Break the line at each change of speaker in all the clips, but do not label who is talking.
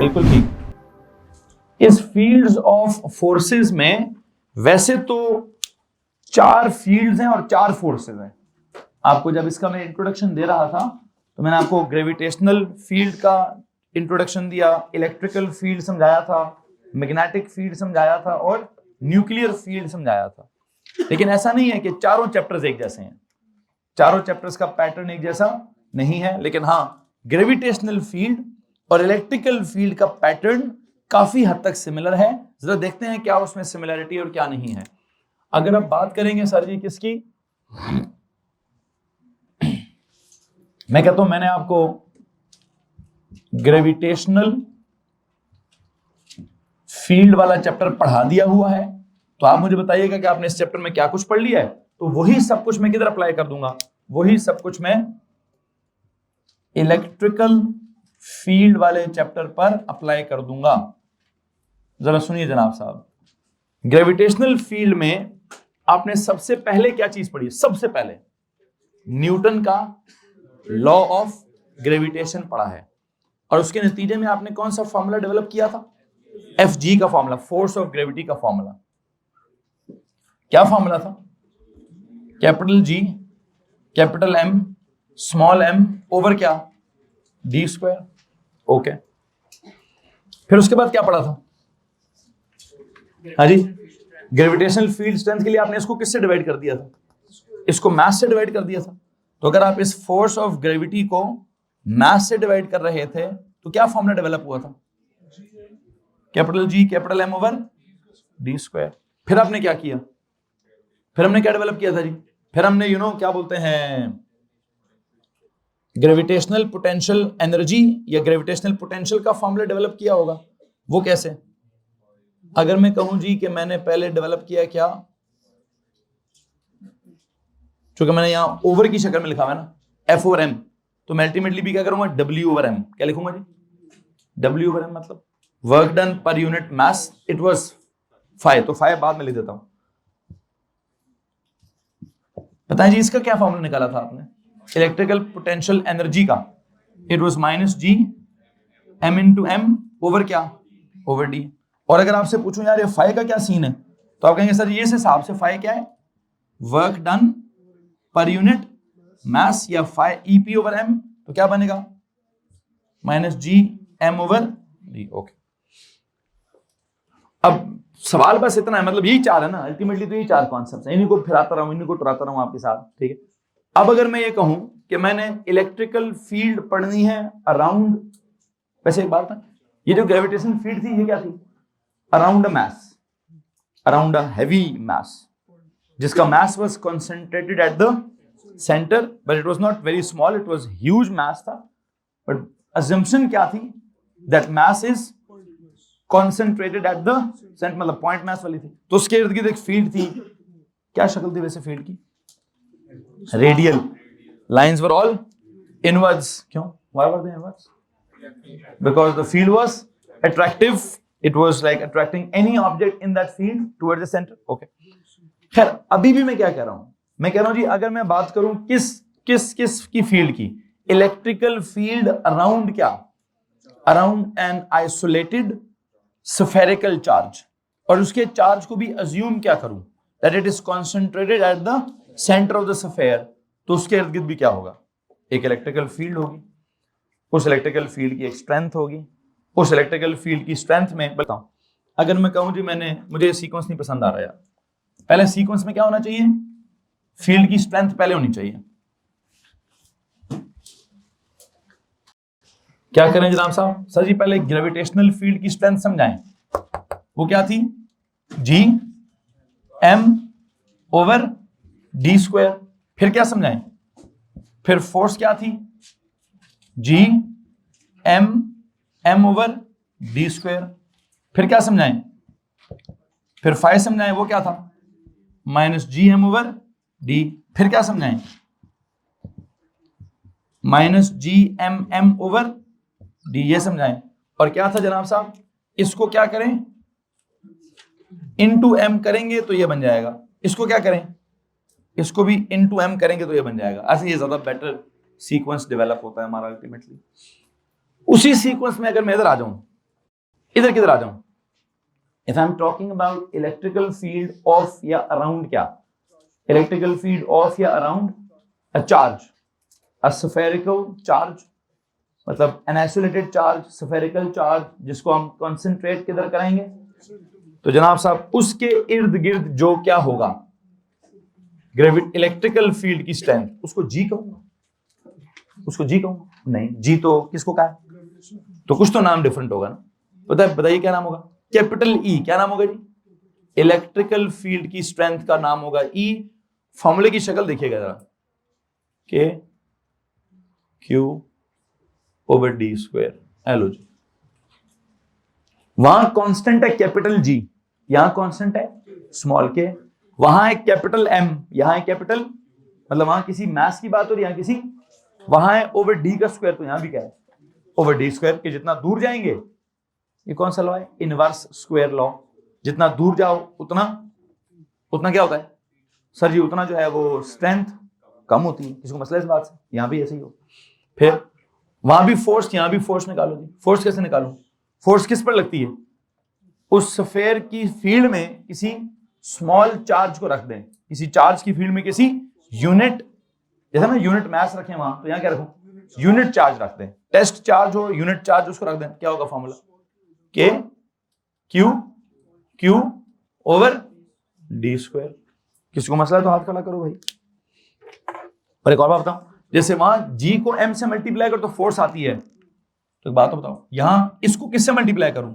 बिल्कुल ठीक। इस फील्ड्स ऑफ फोर्सेस में वैसे तो 4 फील्ड्स हैं और 4 फोर्सेस हैं। आपको जब इसका मैं इंट्रोडक्शन दे रहा था तो मैंने आपको ग्रेविटेशनल फील्ड का इंट्रोडक्शन दिया, इलेक्ट्रिकल फील्ड समझाया था, मैग्नेटिक फील्ड समझाया था और न्यूक्लियर फील्ड समझाया था। लेकिन ऐसा नहीं है कि चारों चैप्टर्स एक जैसे हैं, चारों चैप्टर्स का पैटर्न एक जैसा नहीं है। लेकिन हाँ, ग्रेविटेशनल फील्ड और इलेक्ट्रिकल फील्ड का पैटर्न काफी हद तक सिमिलर है। जरा देखते हैं क्या उसमें सिमिलरिटी और क्या नहीं है। अगर आप बात करेंगे सर जी किसकी, मैं कहता हूं मैंने आपको ग्रेविटेशनल फील्ड वाला चैप्टर पढ़ा दिया हुआ है, तो आप मुझे बताइएगा कि आपने इस चैप्टर में क्या कुछ पढ़ लिया है। तो वही सब कुछ मैं किधर अप्लाई कर दूंगा, वही सब कुछ मैं इलेक्ट्रिकल फील्ड वाले चैप्टर पर अप्लाई कर दूंगा। जरा सुनिए जनाब साहब, ग्रेविटेशनल फील्ड में आपने सबसे पहले क्या चीज पढ़ी? सबसे पहले न्यूटन का लॉ ऑफ ग्रेविटेशन पढ़ा है, और उसके नतीजे में आपने कौन सा फॉर्मूला डेवलप किया था? FG का फॉर्मूला, फोर्स ऑफ ग्रेविटी का फॉर्मूला। क्या फॉर्मूला था? Capital G capital M small m over क्या? d square. ओके, फिर उसके बाद क्या पढ़ा था? हाँ जी, ग्रेविटेशनल फील्ड स्ट्रेंथ के लिए आपने इसको किससे डिवाइड कर दिया था? इसको मास से डिवाइड कर दिया था। तो अगर आप इस फोर्स ऑफ ग्रेविटी को मास से डिवाइड कर रहे थे तो क्या फॉर्मूला डेवलप हुआ था? Capital G capital M over d square. फिर आपने क्या किया? फिर हमने क्या डेवलप किया था जी? फिर हमने क्या बोलते हैं, ग्रेविटेशनल पोटेंशियल एनर्जी या ग्रेविटेशनल पोटेंशियल का फॉर्मूला डेवलप किया होगा। वो कैसे? अगर मैं कहूं जी कि मैंने पहले डेवलप किया क्या, क्योंकि मैंने यहां ओवर की शक्ल में लिखा हुआ है ना, F ओवर M, तो मैं अल्टीमेटली भी क्या करूंगा? W over M। क्या लिखूंगा जी? W ओवर M मतलब work done per unit mass, it was 5, तो 5 बाद में लिख देता हूं। बताएं जी इसका क्या फॉर्मूला निकाला था आपने इलेक्ट्रिकल पोटेंशियल एनर्जी का? It was -G M into M over क्या? Over D। और अगर आपसे पूछूं यार ये फाइ का क्या सीन है, तो आप कहेंगे सर ये इस हिसाब से फाइ क्या है? Work done per unit mass या फाइ EP ओवर M, तो क्या बनेगा? -G M over D। Okay, अब सवाल बस इतना है, मतलब यही 4 है ना अल्टीमेटली, तो यही 4 कॉन्सेप्ट्स हैं, इन्हीं को फिराता रहूं, इन्हीं को टुराता रहूं आपके साथ, ठीक है। अब अगर मैं ये कहूं कि मैंने इलेक्ट्रिकल फील्ड पढ़नी है अराउंड, वैसे एक बात है, ये जो ग्रेविटेशन फील्ड थी ये क्या थी? Around a mass, around a heavy mass, जिसका mass was concentrated at the centre, but it was not very small, it was huge mass था। बट अजम्पशन क्या थी? That mass is concentrated at the centre, मतलब point mass वाली थी। तो उसके इर्द गिर्द एक फील्ड थी। क्या शक्ल थी वैसे फील्ड की? Radial, lines were all inwards. क्यों? Why were they inwards? Because the field was attractive, it was like attracting any object in that field towards the centre. Okay, खैर अभी भी मैं क्या कह रहा हूं, मैं कह रहा हूं जी अगर मैं बात करूं किस की फील्ड की, इलेक्ट्रिकल फील्ड अराउंड क्या? Around an isolated spherical charge, और उसके चार्ज को भी अज्यूम क्या करूं? That it is concentrated at the centre of the sphere. तो उसके इर्द गिर्द भी क्या होगा? एक इलेक्ट्रिकल फील्ड होगी, उस इलेक्ट्रिकल फील्ड की एक स्ट्रेंथ होगी, उस इलेक्ट्रिकल फील्ड की स्ट्रेंथ में बताऊं, अगर मैं कहूं जी मुझे सीक्वेंस नहीं पसंद आ रहा यार, पहले सीक्वेंस में क्या होना चाहिए? फील्ड की स्ट्रेंथ पहले होनी चाहिए। क्या करें जनाब साहब? सर जी पहले ग्रेविटेशनल फील्ड की स्ट्रेंथ समझाएं। वो क्या थी? G M over D square. फिर क्या समझाएं? फिर फोर्स क्या थी? G M M over D square. फिर क्या समझाएं? फिर फाइ समझाएं, वो क्या था? -G M over D। फिर क्या समझाएं? -G M M over D, ये समझाएं। और क्या था जनाब साहब? इसको क्या करें? इनटू M करेंगे तो ये बन जाएगा। इसको क्या करें? इसको भी इनटू M करेंगे तो ये बन जाएगा। ऐसे ये ज्यादा बेटर सीक्वेंस डेवलप होता है हमारा अल्टीमेटली। उसी सीक्वेंस में अगर मैं इधर आ जाऊं, इधर किधर आ जाऊं, if I am talking about electrical field of या अराउंड, क्या इलेक्ट्रिकल फील्ड ऑफ या around a charge, a spherical charge, मतलब an isolated charge, spherical charge, जिसको हम कॉन्सेंट्रेट किधर कराएंगे, तो जनाब साहब उसके इर्द गिर्द जो क्या होगा ग्रेविट इलेक्ट्रिकल फील्ड की स्ट्रेंथ, उसको जी कहूंगा, उसको जी कहूंगा, नहीं जी तो किसको कहा है, तो कुछ तो नाम डिफरेंट होगा ना, बताइए क्या नाम होगा, कैपिटल ई, क्या नाम होगा जी, इलेक्ट्रिकल फील्ड की स्ट्रेंथ का नाम होगा ई। फॉर्मूले की शक्ल देखिएगा जरा, K Q over D square एल ओ जी, वहां कांस्टेंट है कैपिटल जी, यहां कांस्टेंट है स्मॉल के, वहां है कैपिटल एम, यहां है कैपिटल, मतलब वहां किसी मास की बात हो रही है, यहां किसी, वहां है ओवर डी का स्क्वायर, तो यहां भी क्या है ओवर डी स्क्वायर, के जितना दूर जाएंगे, ये कौन सा लॉ है, इनवर्स स्क्वायर लॉ, जितना दूर जाओ उतना उतना क्या होता है सर जी, उतना जो है वो स्ट्रेंथ कम होती है, किसी को मसला इस बात से, यहां भी ऐसे ही हो। फिर वहां भी फोर्स, यहां भी फोर्स निकालो जी, फोर्स कैसे निकालो, फोर्स किस पर लगती है, उस स्फेयर की फील्ड में किसी स्मॉल चार्ज को रख दें, किसी चार्ज की फील्ड में किसी यूनिट, जैसे ना यूनिट मास रखें वहां, तो यहां क्या रखूं, यूनिट चार्ज रख दें, टेस्ट चार्ज हो, यूनिट चार्ज उसको रख दें, क्या होगा फॉर्मूला, के क्यू ओवर डी स्क्वायर। किसको मसला है तो हाथ खड़ा करो भाई। और एक और बात बताऊं, जैसे वहां जी को एम से मल्टीप्लाई करो तो फोर्स आती है, तो एक बात तो बताओ, यहां इसको किससे मल्टीप्लाई करूं,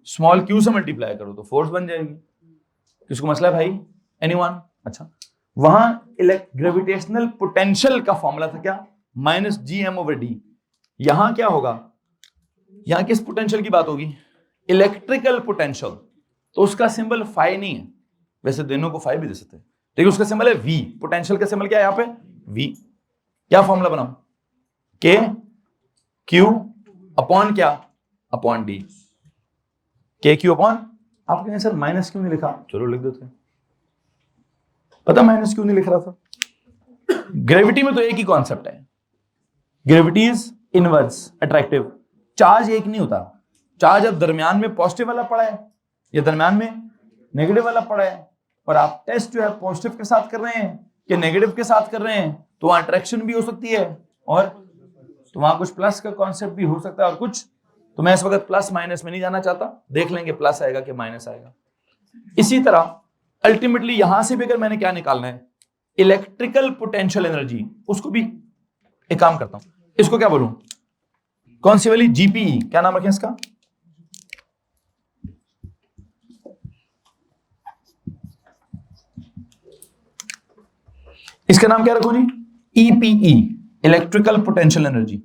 स्मॉल क्यू से मल्टीप्लाई करो तो फोर्स बन जाएगी। किसको मसला है भाई, एनीवन? अच्छा, वहां ग्रेविटेशनल पोटेंशियल का फॉर्मूला था क्या, minus G M over D, यहां क्या होगा, यहां किस पोटेंशियल की बात होगी, इलेक्ट्रिकल पोटेंशियल, तो उसका सिंबल फाई नहीं है, वैसे दोनों को फाई भी दे सकते हैं, लेकिन उसका सिंबल है वी, पोटेंशियल का सिंबल क्या है यहाँ पे, वी। क्या फॉर्मूला बनाओ, के क्यू अपॉन क्या, अपॉन डी, के क्यू अपॉन, आप कहें सर माइनस क्यों नहीं लिखा, चलो लिख देते हैं, पता माइनस क्यों नहीं लिख रहा था, ग्रेविटी में तो एक ही कॉन्सेप्ट है, gravity is inverse attractive, charge एक नहीं होता, चार्ज अब दरमियान में पॉजिटिव वाला पड़ा है या दरमियान में नेगेटिव वाला पड़ा है, और आप टेस्ट जो है पॉजिटिव के साथ कर रहे हैं कि नेगेटिव के साथ कर रहे हैं, तो वहां अट्रैक्शन भी हो सकती है, और तो वहां कुछ प्लस का कॉन्सेप्ट भी हो सकता है और कुछ, तो मैं इस वक्त प्लस माइनस में नहीं जाना चाहता, देख लेंगे प्लस आएगा कि माइनस आएगा। इसी तरह अल्टीमेटली यहां से भी अगर मैंने क्या निकालना है, इलेक्ट्रिकल पोटेंशियल एनर्जी, उसको भी एक काम करता हूं, इसको क्या बोलूं, कौन सी वाली, जीपीई, क्या नाम रखें इसका, इसका नाम क्या रखो जी, ईपीई, इलेक्ट्रिकल पोटेंशियल एनर्जी।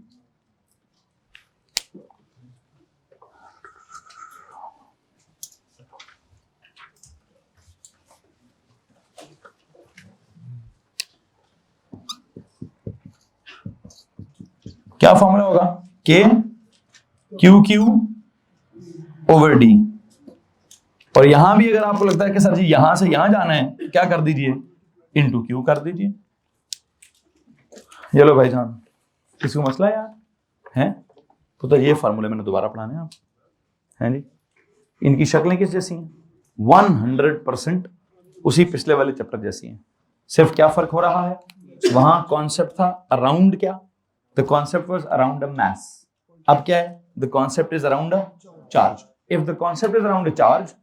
क्या फॉर्मूला होगा, के क्यू क्यू ओवर डी, और यहां भी अगर आपको लगता है कि सर जी यहां से यहां जाना है, क्या कर दीजिए, इनटू क्यू कर दीजिए। चलो भाईजान, किसी को मसला यार है, तो ये फार्मूले मैंने दोबारा पढ़ाने हैं आप, हैं जी, इनकी शक्लें किस जैसी हैं, 100% उसी पिछले वाले चैप्टर जैसी हैं, सिर्फ क्या फर्क हो रहा है, वहां कॉन्सेप्ट था अराउंड, क्या, द कॉन्सेप्ट वाज अराउंड अ मास, अब क्या है, the concept is around a charge. If the concept is around a charge,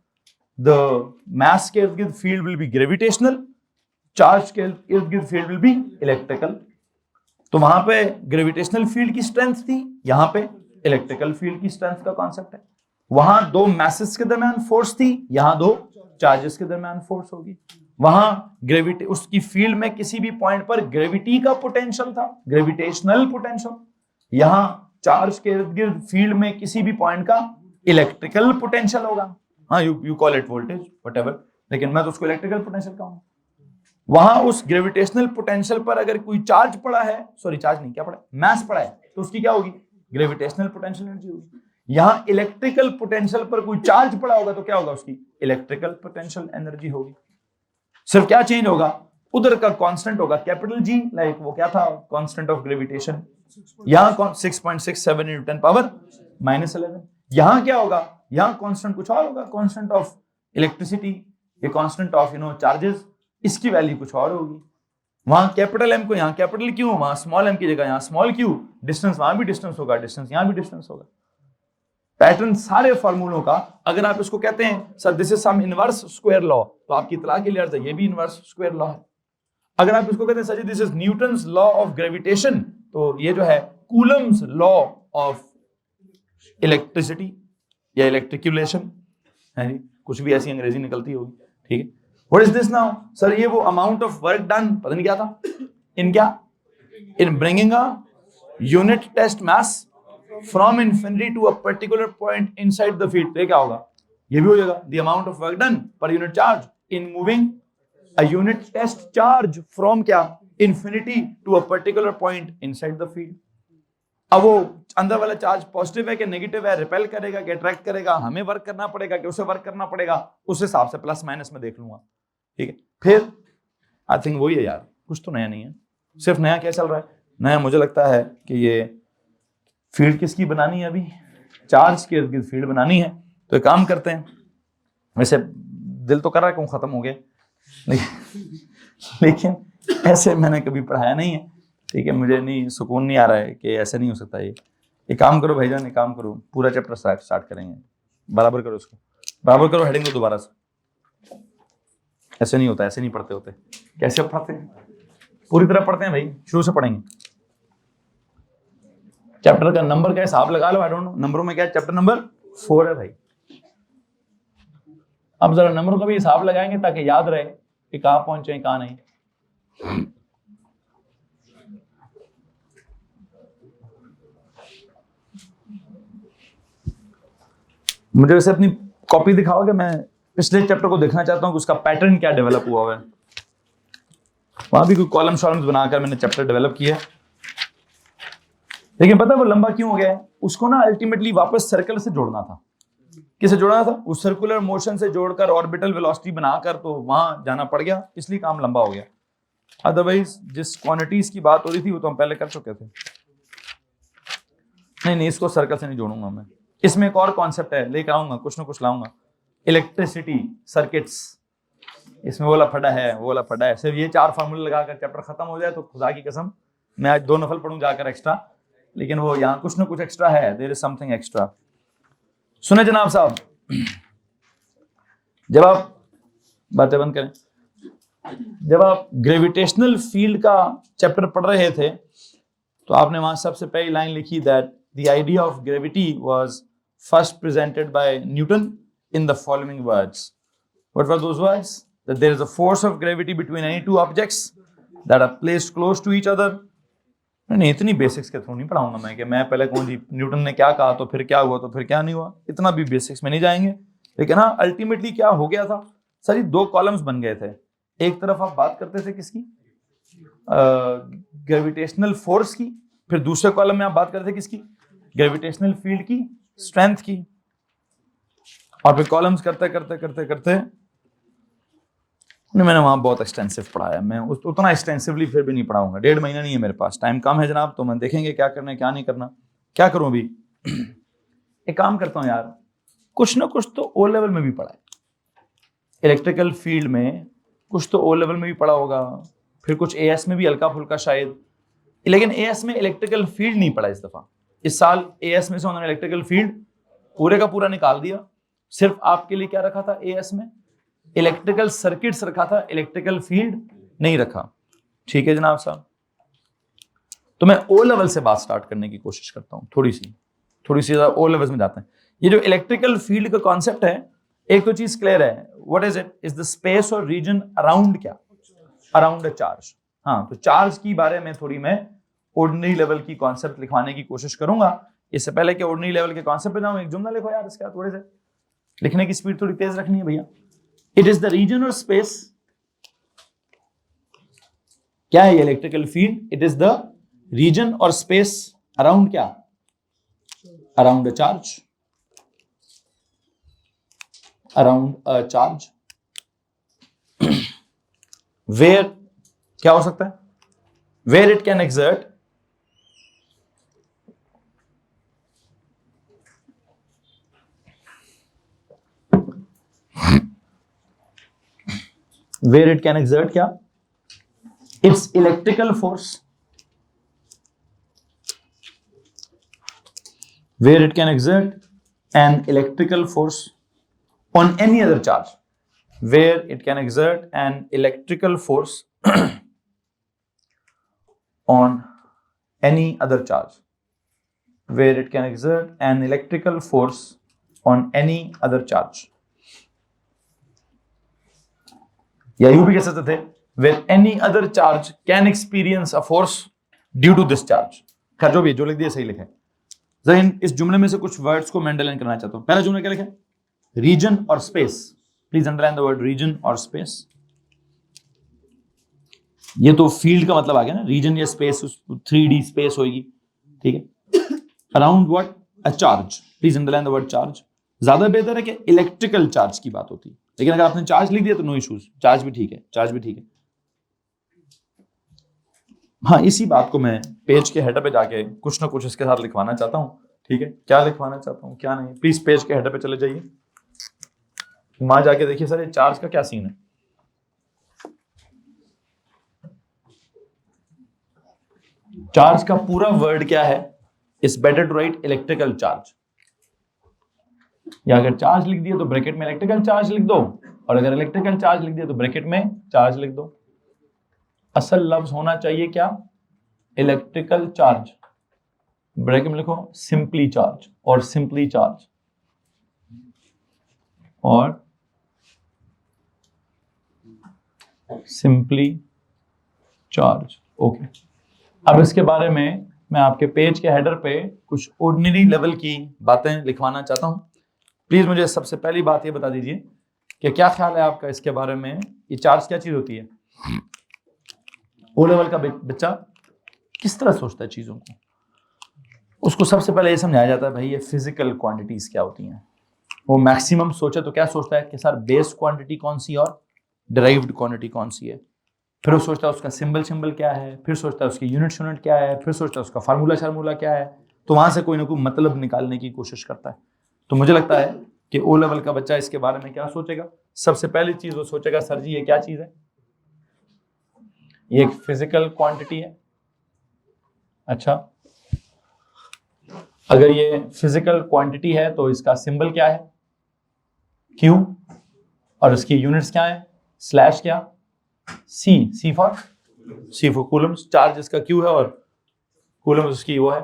the mass के इर्द गिर्द field will be gravitational, charge के इर्द गिर्द फील्ड विल बी इलेक्ट्रिकल। तो वहां पे ग्रेविटेशनल फील्ड की स्ट्रेंथ थी, यहां पे इलेक्ट्रिकल फील्ड की स्ट्रेंथ का कॉन्सेप्ट है, वहां दो मैसेज के दरमियान फोर्स थी, यहां दो चार्जेस के दरमियान फोर्स होगी, वहां ग्रेविटी, उसकी फील्ड में किसी भी पॉइंट पर ग्रेविटी का पोटेंशियल था, ग्रेविटेशनल पोटेंशियल, यहां चार्ज के इर्द गिर्द फील्ड में किसी भी पॉइंट का इलेक्ट्रिकल पोटेंशियल होगा, हाँ you call it voltage whatever, लेकिन मैं तो उसको इलेक्ट्रिकल पोटेंशियल कहूंगा। वहां उस ग्रेविटेशनल पोटेंशियल पर अगर कोई चार्ज पड़ा है, सॉरी चार्ज नहीं, क्या पड़ा है, मास पड़ा है, तो उसकी क्या होगी, ग्रेविटेशनल पोटेंशियल एनर्जी होगी। यहां इलेक्ट्रिकल पोटेंशियल पर कोई चार्ज पड़ा होगा तो क्या होगा, उसकी इलेक्ट्रिकल पोटेंशियल एनर्जी होगी। सिर्फ क्या चेंज होगा, उधर का कांस्टेंट होगा कैपिटल जी, लाइक वो क्या था, कांस्टेंट ऑफ ग्रेविटेशन, यहां 6.67 × 10⁻⁻11, यहां क्या होगा, यहाँ कांस्टेंट कुछ और होगा, कांस्टेंट ऑफ इलेक्ट्रिसिटी, ये कांस्टेंट ऑफ चार्जेस, इसकी वैल्यू कुछ और होगी। वहां कैपिटल एम को यहाँ कैपिटल क्यू, वहां स्मॉल एम की जगह यहाँ स्मॉल क्यू, डिस्टेंस वहां भी डिस्टेंस होगा, डिस्टेंस यहाँ भी डिस्टेंस होगा। पैटर्न सारे फॉर्मूलों का, अगर आप इसको कहते हैं sir this is some inverse square law, तो आपकी इतला के लिए ये भी इनवर्स स्क्वायर लॉ है। अगर आप इसको कहते हैं sir this is Newton's law of gravitation, तो ये जो है कूलम्स लॉ ऑफ इलेक्ट्रिसिटी या इलेक्ट्रिकुलेशन है जी, कुछ भी ऐसी अंग्रेजी निकलती होगी, ठीक है। What is this now sir, ये वो अमाउंट ऑफ वर्क डन, पता नहीं क्या था, इन क्या, in bringing a unit test mass from infinity to a particular point inside the field, ये क्या होगा, ये भी हो जाएगा the amount of work done per unit charge in moving a unit test charge from क्या, infinity to a particular point inside the field. अब वो अंदर वाला चार्ज पॉजिटिव है कि नेगेटिव है, रिपेल करेगा कि अट्रैक्ट करेगा, हमें वर्क करना पड़ेगा कि उसे वर्क करना पड़ेगा, उस हिसाब से प्लस माइनस में देख लूंगा, ठीक है। फिर आई थिंक वही है यार, कुछ तो नया नहीं है। सिर्फ नया क्या चल रहा है, नया मुझे लगता है कि ये फील्ड किसकी बनानी है, अभी चार्ज के इर्द-गिर्द फील्ड बनानी है। तो एक काम करते हैं, वैसे दिल तो कर रहा है कि खत्म हो गए, लेकिन ऐसे मैंने कभी पढ़ाया नहीं है, ठीक है। मुझे नहीं सुकून नहीं आ रहा है कि ऐसे नहीं हो सकता। ये एक काम करो भाईजान, एक काम करो, पूरा चैप्टर स्टार्ट करेंगे, बराबर करो इसको, बराबर करो हेडिंग को दोबारा से। ऐसे नहीं होता, ऐसे नहीं पढ़ते होते। कैसे पढ़ते हैं, पूरी तरह पढ़ते हैं भाई, शुरू से पढ़ेंगे। चैप्टर का नंबर का हिसाब लगा लो, आई डोंट नो नंबरों में क्या, चैप्टर नंबर 4 है भाई। अब जरा नंबरों का भी हिसाब लगाएंगे ताकि याद रहे कि कहां पहुंचे कहां नहीं। मुझे वैसे अपनी कॉपी दिखाओगे, मैं पिछले चैप्टर को देखना चाहता हूं कि उसका पैटर्न क्या डेवलप हुआ है। वहां भी कोई कॉलम शॉलम्स बनाकर मैंने चैप्टर डेवलप किया, लेकिन पता है वो लंबा क्यों हो गया है, उसको ना अल्टीमेटली वापस सर्कल से जोड़ना था। किसे जोड़ना था, उस सर्कुलर मोशन से जोड़कर ऑर्बिटल वेलोसिटी बनाकर, तो वहां जाना पड़ गया, इसलिए काम लंबा हो गया। अदरवाइज जिस क्वांटिटीज की बात हो रही थी वो तो हम पहले कर चुके थे। नहीं, इसको सर्कल से नहीं जोड़ूंगा मैं। इसमें एक और कॉन्सेप्ट है, लेकर आऊंगा, कुछ ना कुछ लाऊंगा, इलेक्ट्रिसिटी सर्किट्स। इसमें वो लफड़ा है, वो लफड़ा है। सिर्फ ये 4 फार्मूले लगाकर चैप्टर खत्म हो जाए तो खुदा की कसम मैं आज 2 नफल पढ़ूं जाकर एक्स्ट्रा, लेकिन वो यहाँ कुछ ना कुछ एक्स्ट्रा है, देयर इज समथिंग एक्स्ट्रा। सुने जनाब साहब, जब आप बातें बंद करें, जब आप ग्रेविटेशनल फील्ड का चैप्टर पढ़ रहे थे तो आपने वहां सबसे पहली लाइन लिखी that the idea of gravity was first presented by Newton in the following words. What were those words? That there is a force of gravity between any two objects that are placed close to each other. नहीं, इतनी basics के through नहीं पढ़ाऊंगा मैं कि मैं पहले कहूँ जी न्यूटन ने क्या कहा तो फिर क्या हुआ तो फिर क्या नहीं हुआ, इतना भी बेसिक्स में नहीं जाएंगे। लेकिन हाँ, अल्टीमेटली क्या हो गया था सर, 2 कॉलम्स बन गए थे। एक तरफ आप बात करते थे किसकी, ग्रेविटेशनल फोर्स की, फिर दूसरे कॉलम में आप बात करते थे किसकी, ग्रेविटेशनल फील्ड की स्ट्रेंथ की, और फिर कॉलम्स करते करते करते करते मैंने वहां बहुत एक्सटेंसिव पढ़ाया। मैं उतना एक्सटेंसिवली फिर भी नहीं पढ़ाऊंगा, 1.5 महीना नहीं है मेरे पास, टाइम कम है जनाब, तो मैं देखेंगे क्या करना है क्या नहीं करना। क्या करूं अभी, एक काम करता हूं यार, कुछ ना कुछ तो ओ लेवल में भी पढ़ा है, इलेक्ट्रिकल फील्ड में कुछ तो ओ लेवल में भी पढ़ा होगा, फिर कुछ एएस में भी हल्का फुल्का शायद, लेकिन एएस में इलेक्ट्रिकल फील्ड नहीं पढ़ा इस दफा। इस साल एएस में से उन्होंने इलेक्ट्रिकल फील्ड पूरे का पूरा निकाल दिया। सिर्फ आपके लिए क्या रखा था एएस में, इलेक्ट्रिकल सर्किट्स रखा था, इलेक्ट्रिकल फील्ड नहीं रखा। ठीक है जनाब साहब, तो मैं ओ लेवल से बात स्टार्ट करने की कोशिश करता हूं, थोड़ी सी ओ लेवल में जाते हैं। ये जो इलेक्ट्रिकल फील्ड का कॉन्सेप्ट है, एक तो चीज क्लियर है, what is it, is the space और रीजन अराउंड क्या, अराउंड अ चार्ज। हाँ, तो चार्ज की बारे में थोड़ी मैं ऑर्डिनरी लेवल की कॉन्सेप्ट लिखवाने की कोशिश करूंगा। इससे पहले कि ऑर्डिनरी लेवल के कॉन्सेप्ट पे जाऊं, एक जुमला लिखो यार, इसका थोड़े से लिखने की स्पीड थोड़ी तेज रखनी है भैया। इट इज द रीजन और स्पेस, क्या है electrical field, it is the region और स्पेस अराउंड क्या, around a charge, around a charge, where क्या हो सकता है, where it can exert where it can exert क्या, its electrical force, where it can exert an electrical force on any other charge, where it can exert an electrical force on any other charge, where it can exert an electrical force on any other charge. या यूं भी कह सकते थे where any other charge can experience a force due to this charge. खैर जो भी जो लिख दिया सही लिखा है। जरा इस जुमले में से कुछ वर्ड्स को मैं अंडरलाइन करना चाहता हूं। पहला जुमला क्या लिखा है? रीजन और space. Please underline the word region और स्पेस। ये तो फील्ड का मतलब आ गया ना, रीजन या स्पेस, 3D स्पेस होगी, ठीक है। Around what? A charge. Please underline the word charge. ज्यादा बेहतर है कि इलेक्ट्रिकल चार्ज की बात होती है, लेकिन अगर आपने चार्ज लिख दिया तो नो इश्यूज, चार्ज भी ठीक है, चार्ज भी ठीक है। हाँ, इसी बात को मैं पेज के हेडर पे जाके कुछ ना कुछ इसके साथ लिखवाना चाहता हूँ, ठीक है। क्या लिखवाना चाहता हूँ क्या नहीं, प्लीज पेज के हेडर पे चले जाइए, वहां जाके देखिए सर ये चार्ज का क्या सीन है। चार्ज का पूरा वर्ड क्या है? It's better to write electrical charge. या अगर चार्ज लिख दिया तो ब्रैकेट में इलेक्ट्रिकल चार्ज लिख दो, और अगर इलेक्ट्रिकल चार्ज लिख दिया तो ब्रैकेट में चार्ज लिख दो। असल लफ्ज होना चाहिए क्या? Electrical charge. ब्रैकेट में लिखो सिंपली चार्ज और सिंपली चार्ज और सिंपली चार्ज। ओके, अब इसके बारे में मैं आपके पेज के हेडर पे कुछ ऑर्डिनरी लेवल की बातें लिखवाना चाहता हूं। प्लीज मुझे सबसे पहली बात ये बता दीजिए कि क्या ख्याल है आपका इसके बारे में, ये चार्ज क्या चीज होती है? ओ लेवल का बच्चा किस तरह सोचता है चीजों को? उसको सबसे पहले ये समझाया जाता है भाई ये फिजिकल क्वांटिटीज क्या होती हैं। वो मैक्सिमम सोचे तो क्या सोचता है कि सर बेस क्वांटिटी कौन सी और डिराइव्ड क्वांटिटी कौन सी है। फिर वो सोचता है उसका सिंबल क्या है, फिर सोचता है उसकी यूनिट क्या है, फिर सोचता है उसका फार्मूला क्या है। तो वहां से कोई ना कोई मतलब निकालने की कोशिश करता है। तो मुझे लगता है कि ओ लेवल का बच्चा इसके बारे में क्या सोचेगा? सबसे पहली चीज वो सोचेगा सर जी ये क्या चीज है? ये एक फिजिकल क्वांटिटी है। अच्छा, अगर ये फिजिकल क्वांटिटी है तो इसका सिंबल क्या है? Q, और इसकी यूनिट्स क्या है? स्लैश क्या? C for Coulomb's. चार्ज इसका Q है और कूलम्स उसकी वो है।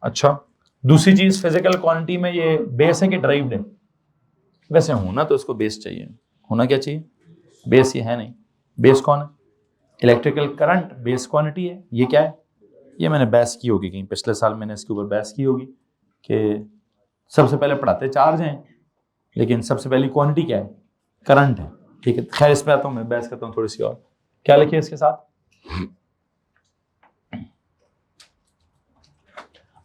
अच्छा, दूसरी चीज फिजिकल क्वांटिटी में ये बेस है कि ड्राइव्ड है? वैसे होना तो इसको बेस चाहिए, होना क्या चाहिए? बेस। ये है नहीं। बेस कौन है? इलेक्ट्रिकल करंट बेस क्वांटिटी है। ये क्या है? ये मैंने बहस की होगी कहीं, पिछले साल मैंने इसके ऊपर बहस की होगी कि सबसे पहले पढ़ाते चार्ज हैं, लेकिन सबसे पहली क्वांटिटी क्या है? करंट है, ठीक है। खैर इस पे आता हूं, मैं बहस करता हूं थोड़ी सी और। क्या लिखिए इसके साथ?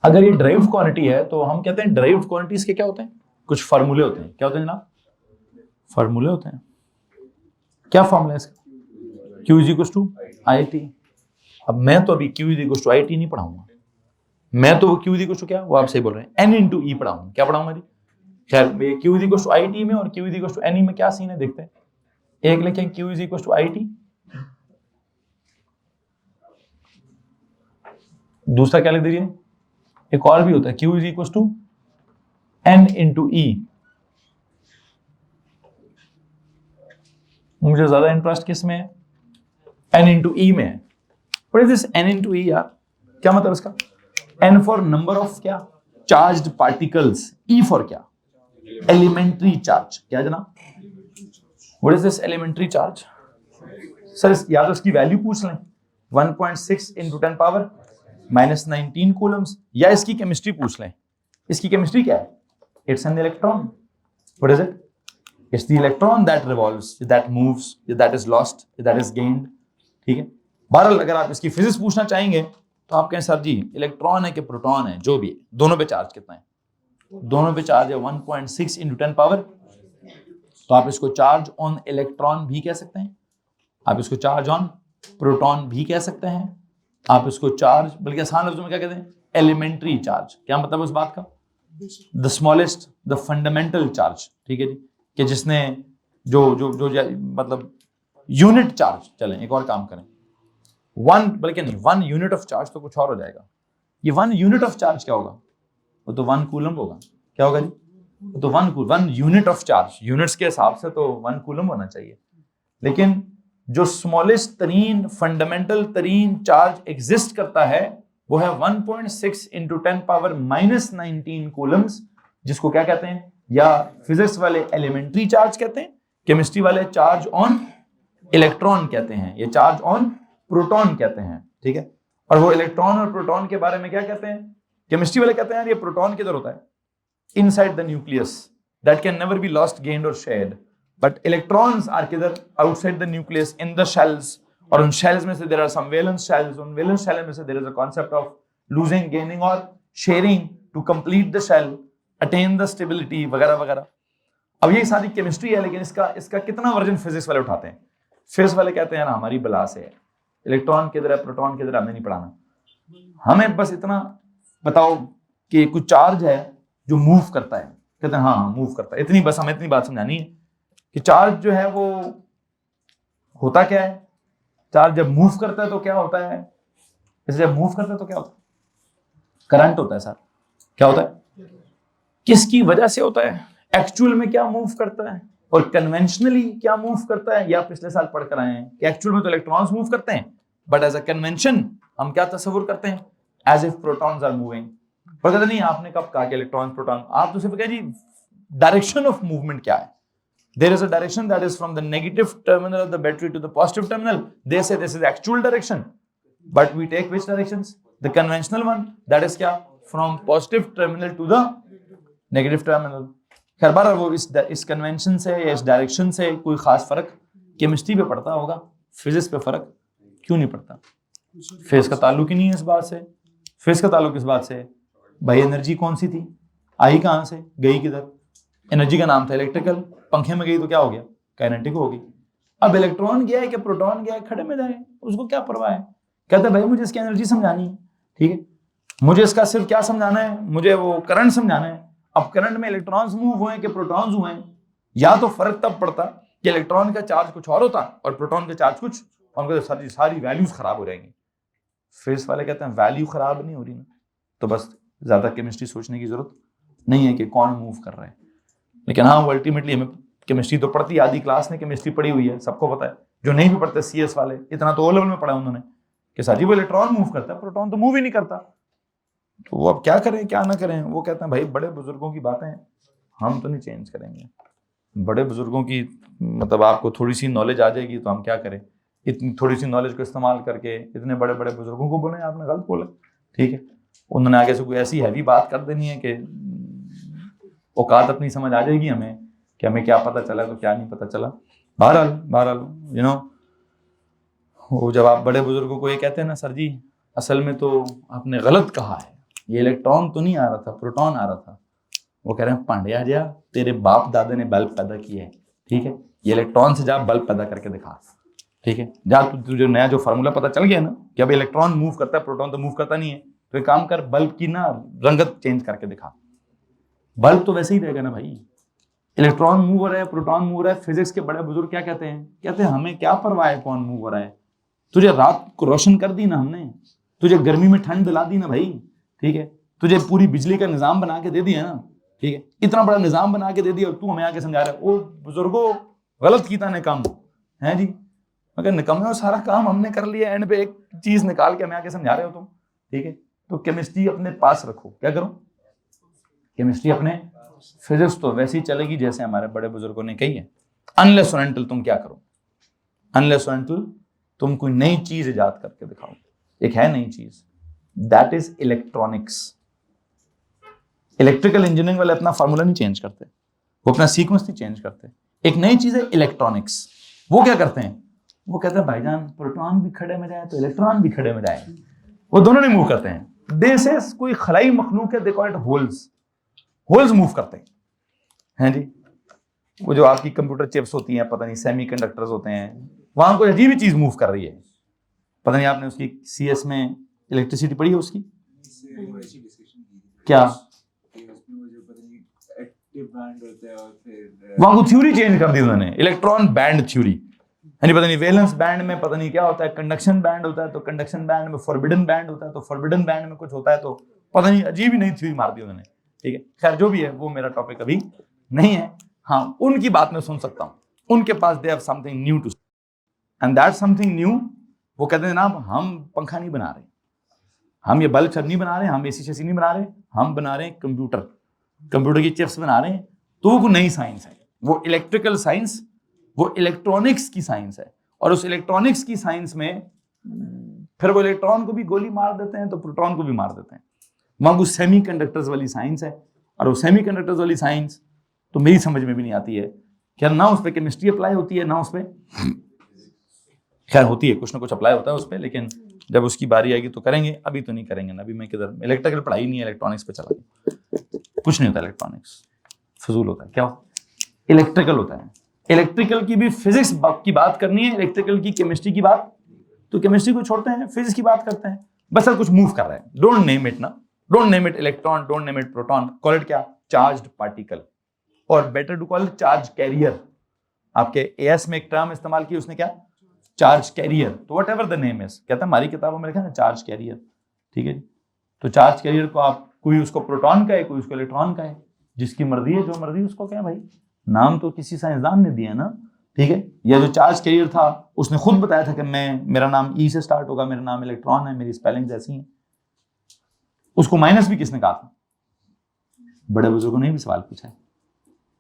अगर ये ड्राइव्ड क्वांटिटी है तो हम कहते हैं ड्राइव्ड क्वांटिटीज के क्या होते हैं? कुछ फार्मूले होते हैं। क्या होते हैं जनाब? फार्मूले होते हैं। क्या फार्मूला है इसका? Q is equal to IT। अब मैं तो अभी Q is equal to IT नहीं पढ़ाऊंगा, मैं तो Q इज इक्वल टू क्या, वो आप सही बोल रहे हैं, N इंटू E पढ़ाऊंगा। क्या पढ़ाऊंगा जी? खैर Q is equal to IT में और Q is equal to NE में क्या सीन है देखते हैं। एक लिखें Q is equal to IT, दूसरा क्या लिख दीजिए? एक और भी होता है Q is equal to N into E। मुझे ज्यादा इंटरेस्ट किस में है? N इंटू E में है। What is this N into E यार? क्या मतलब इसका? N फॉर नंबर ऑफ क्या? Charged particles. E फॉर क्या? Elementary charge. क्या जनाब? What is this elementary charge? Sir या तो इसकी वैल्यू पूछ लें, 1.6 इंटू 10 पावर -19 कूलम्स, या इसकी केमिस्ट्री पूछ लें। इसकी केमिस्ट्री क्या है? It's an electron. What is it? It's the electron that revolves, that moves, that is lost, that is gained, ठीक है। बहरहाल अगर आप इसकी फिजिक्स पूछना चाहेंगे तो आप कहें सर जी इलेक्ट्रॉन है कि प्रोटॉन है, जो भी है, दोनों पे चार्ज कितना है? दोनों पे चार्ज है 1.6 इंटू 10 पावर। तो आप इसको चार्ज ऑन इलेक्ट्रॉन भी कह सकते हैं, आप इसको चार्ज ऑन प्रोटॉन भी कह सकते हैं, आप इसको चार्ज, बल्कि आसान लफ्जों में क्या कहते हैं? Elementary charge. क्या मतलब उस बात का? The smallest, the fundamental charge, ठीक है जी। कि जिसने जो जो जो मतलब यूनिट चार्ज, चलें एक और काम करें, बल्कि नहीं, 1 यूनिट ऑफ चार्ज तो कुछ और हो जाएगा। ये 1 यूनिट ऑफ चार्ज क्या होगा? वो तो 1 कूलम होगा। क्या होगा जी? वो तो 1 यूनिट ऑफ चार्ज, यूनिट्स के हिसाब से तो 1 कूलम होना चाहिए। लेकिन जो स्मॉलेस्ट तरीन फंडामेंटल तरीन चार्ज एग्जिस्ट करता है वो है 1.6 इंटू 10 पावर -19 कूलम्स, जिसको क्या कहते हैं? या फिजिक्स वाले एलिमेंट्री चार्ज कहते हैं, केमिस्ट्री वाले चार्ज ऑन इलेक्ट्रॉन कहते हैं, ये चार्ज ऑन प्रोटॉन कहते हैं। ठीक है, और वो इलेक्ट्रॉन और प्रोटॉन के बारे में क्या कहते हैं? केमिस्ट्री वाले कहते हैं यार ये प्रोटॉन किधर होता है? Inside the nucleus, that can never be lost, gained और शेयर्ड। बट इलेक्ट्रॉन्स आर किधर? Outside the nucleus, in the shells, और उन शेल्स में से there are some valence shells, उन वैलेंस शेल में से there is a concept of losing, gaining और sharing to complete the shell, attain the stability वगैरह वगैरह। अब ये सारी केमिस्ट्री है, लेकिन इसका कितना वर्जन फिजिक्स वाले उठाते हैं? फिजिक्स वाले कहते हैं ना हमारी बला से है, इलेक्ट्रॉन किधर है, प्रोटॉन किधर है, हमें नहीं पढ़ाना, हमें बस इतना बताओ कि कुछ चार्ज है जो मूव करता है। कहते हैं हाँ मूव करता है, इतनी बस हमें इतनी बात समझानी है कि चार्ज जो है वो होता क्या है, चार्ज जब मूव करता है तो क्या होता है, जैसे जब मूव करता है तो क्या होता है? करंट होता है सर। क्या होता है? किसकी वजह से होता है? एक्चुअल में क्या मूव करता है और कन्वेंशनली क्या मूव करता है, या पिछले साल पढ़कर आए हैं कि एक्चुअल में तो इलेक्ट्रॉन्स मूव करते हैं, बट एज अ कन्वेंशन हम क्या तस्वुर करते हैं? As if protons are moving. पर कहते नहीं, आपने कब कहा कि इलेक्ट्रॉन प्रोटॉन? आप तो सिर्फ कह जी डायरेक्शन ऑफ मूवमेंट क्या है। There is a direction that is from the negative terminal of the battery to the positive terminal. They say this is actual direction, but we take which directions? The conventional one. That is क्या? From positive terminal to the negative terminal. खैर बार वो इस convention से या इस direction से कोई खास फर्क केमिस्ट्री पे पड़ता होगा, फिजिक्स पे फर्क क्यों नहीं पड़ता? फिजिक्स का ताल्लुक ही नहीं है इस बात से। फिजिक्स का ताल्लुक इस बात से भाई एनर्जी कौन सी थी, आई कहाँ से, गई किधर? एनर्जी का नाम था इलेक्ट्रिकल, पंखे में गई तो क्या हो गया? काइनेटिक हो गई। अब इलेक्ट्रॉन गया है कि प्रोटॉन गया है, खड़े में जाए, उसको क्या परवाह है? कहता है भाई मुझे इसकी एनर्जी समझानी है, ठीक है, मुझे इसका सिर्फ क्या समझाना है, मुझे वो करंट समझाना है। अब करंट में इलेक्ट्रॉन्स मूव हुए कि प्रोटॉन्स हुए, या तो फर्क तब पड़ता कि इलेक्ट्रॉन का चार्ज कुछ और होता और प्रोटॉन का चार्ज कुछ, और उनके सारी वैल्यूज खराब हो जाएंगी। फिजिक्स वाले कहते हैं वैल्यू खराब नहीं हो रही ना, तो बस ज्यादा केमिस्ट्री सोचने की जरूरत नहीं है कि कौन मूव कर रहा है। लेकिन हाँ वो अल्टीमेटली हमें केमिस्ट्री तो पढ़ती, आधी क्लास ने केमिस्ट्री पढ़ी हुई है, सबको पता है। जो नहीं भी पढ़ते सीएस वाले, इतना तो ओ लेवल में पढ़ा उन्होंने कि साजी वो इलेक्ट्रॉन मूव करता है, प्रोटॉन तो मूव ही नहीं करता। तो वो अब क्या करें क्या ना करें? वो कहते हैं भाई बड़े बुजुर्गों की बातें हम तो नहीं चेंज करेंगे। बड़े बुजुर्गों की मतलब आपको थोड़ी सी नॉलेज आ जाएगी तो हम क्या करें? इतनी थोड़ी सी नॉलेज को इस्तेमाल करके इतने बड़े बड़े बुजुर्गों को बोले आपने गलत बोला, ठीक है, उन्होंने आगे से कोई ऐसी हैवी बात कर देनी है कि औकात अपनी समझ आ जाएगी हमें कि हमें क्या पता चला तो क्या नहीं पता चला। बहरहाल यू नो, वो जब आप बड़े बुजुर्गों को ये कहते हैं ना सर जी असल में तो आपने गलत कहा है, ये इलेक्ट्रॉन तो नहीं आ रहा था, प्रोटॉन आ रहा था। वो कह रहे हैं पांड्या जा तेरे बाप दादा ने बल्ब पैदा किया है, ठीक है, ये इलेक्ट्रॉन से जा बल्ब पैदा करके दिखा, ठीक है, जा तुझे नया जो फार्मूला पता चल गया ना कि अब इलेक्ट्रॉन मूव करता है, प्रोटॉन तो मूव करता नहीं है, तो एक काम कर बल्ब की ना रंगत चेंज करके दिखा। बल्ब तो वैसे ही रहेगा ना भाई, इलेक्ट्रॉन मूव हो रहा है, प्रोटॉन मूव हो रहा है। फिजिक्स के बड़े बुजुर्ग क्या कहते हैं? कहते हैं हमें क्या परवाह है कौन मूव हो रहा है, तुझे रात को रोशन कर दी ना हमने, तुझे गर्मी में ठंड दिला दी ना भाई, ठीक है, तुझे पूरी बिजली का निजाम बना के दे दिया ना, ठीक है, इतना बड़ा निजाम बना के दे दिया और तू हमें आके समझा रहा है ओ बुजुर्गो गलत कीता ने काम है जी, मगर निकम्मे सारा काम हमने कर लिया, एंड पे एक चीज निकाल के हमें आके समझा रहे हो तुम, ठीक है। तो केमिस्ट्री अपने पास रखो। क्या करो? केमिस्ट्री अपने, फिजिक्स तो वैसे ही चलेगी जैसे हमारे बड़े बुजुर्गों ने कही है, अनलेस और अनटिल तुम क्या करो, अनलेस और अनटिल तुम कोई नई चीज इजाद करके दिखाओ। एक है नई चीज, that is electronics. Electrical engineering वाले अपना फार्मूला नहीं चेंज करते, वो अपना सीक्वेंस नहीं चेंज करते। एक नई चीज है इलेक्ट्रॉनिक्स। वो क्या करते हैं? वो कहते हैं भाईजान प्रोटॉन भी खड़े में जाए तो इलेक्ट्रॉन भी खड़े में जाए, वो दोनों नहीं मूव करते हैं। दे से कोई खलाई मखलूक है, they call it holes, holes move करते हैं जी। वो जो आपकी कंप्यूटर चिप्स होती हैं, पता नहीं सेमीकंडक्टर्स होते हैं, वहां कोई अजीब ही चीज मूव कर रही है, पता नहीं आपने उसकी सीएस में इलेक्ट्रिसिटी पढ़ी है उसकी क्या?
होते हैं और फिर
वहां को थ्योरी चेंज कर दी उन्होंने, इलेक्ट्रॉन बैंड थ्योरी, यानी पता नहीं वैलेंस बैंड में पता नहीं क्या होता है, कंडक्शन बैंड होता है तो कंडक्शन बैंड में फॉरबिडन बैंड होता है तो फॉरबिडन बैंड में कुछ होता है, तो पता नहीं अजीब ही नई थ्योरी मार दी उन्होंने। ठीक है, खैर जो भी है वो मेरा टॉपिक अभी नहीं है। हाँ, उनकी बात मैं सुन सकता हूँ, उनके पास they have something new too, and that something new, वो कहते हैं जनाब हम पंखा नहीं बना रहे, हम ये बल्ब नहीं बना रहे, हम एसी शेसी नहीं बना रहे, हम बना रहे हैं कंप्यूटर की चिप्स बना रहे हैं। तो वो नई साइंस है, वो इलेक्ट्रिकल साइंस, वो इलेक्ट्रॉनिक्स की साइंस है, और उस इलेक्ट्रॉनिक्स की साइंस में फिर वो इलेक्ट्रॉन को भी गोली मार देते हैं तो प्रोटॉन को भी मार देते हैं। वहां वो सेमीकंडक्टर्स वाली साइंस है, और वो सेमीकंडक्टर्स वाली साइंस तो मेरी समझ में भी नहीं आती है, क्या ना उस पर केमिस्ट्री अप्लाई होती है ना उस पर, खैर होती है, कुछ ना कुछ अप्लाई होता है उस पर, लेकिन जब उसकी बारी आएगी तो करेंगे, अभी तो नहीं करेंगे ना। अभी मैं किधर, इलेक्ट्रिकल पढ़ाई नहीं है, इलेक्ट्रॉनिक्स पे चला गया, कुछ नहीं होता इलेक्ट्रॉनिक्स, फजूल होता है। क्या इलेक्ट्रिकल होता है, इलेक्ट्रिकल की भी फिजिक्स की बात करनी है, इलेक्ट्रिकल की केमिस्ट्री की बात, तो केमिस्ट्री को छोड़ते हैं, फिजिक्स की बात करते हैं, बस सर कुछ मूव कर रहा है, डोंट नेम इट ना, don't name it electron, don't name it proton, call it क्या, चार्ज्ड पार्टिकल, और better to call it charge carrier. आपके एएस में एक टर्म इस्तेमाल की उसने, क्या, चार्ज कैरियर, तो whatever the name is, कहता है हमारी किताबों में लिखा है चार्ज कैरियर। ठीक है जी, तो चार्ज कैरियर को आप, कोई उसको प्रोटॉन का है, कोई उसको इलेक्ट्रॉन का है, जिसकी मर्जी है, जो मर्जी उसको क्या भाई, नाम तो किसी साइंसदान ने दिया ना। ठीक है, यह जो चार्ज कैरियर था उसने खुद बताया था कि मेरा नाम ई से स्टार्ट होगा, मेरा नाम इलेक्ट्रॉन है, मेरी स्पेलिंग ऐसी है। उसको माइनस भी किसने कहा था, बड़े बुजुर्गों ने भी सवाल पूछा है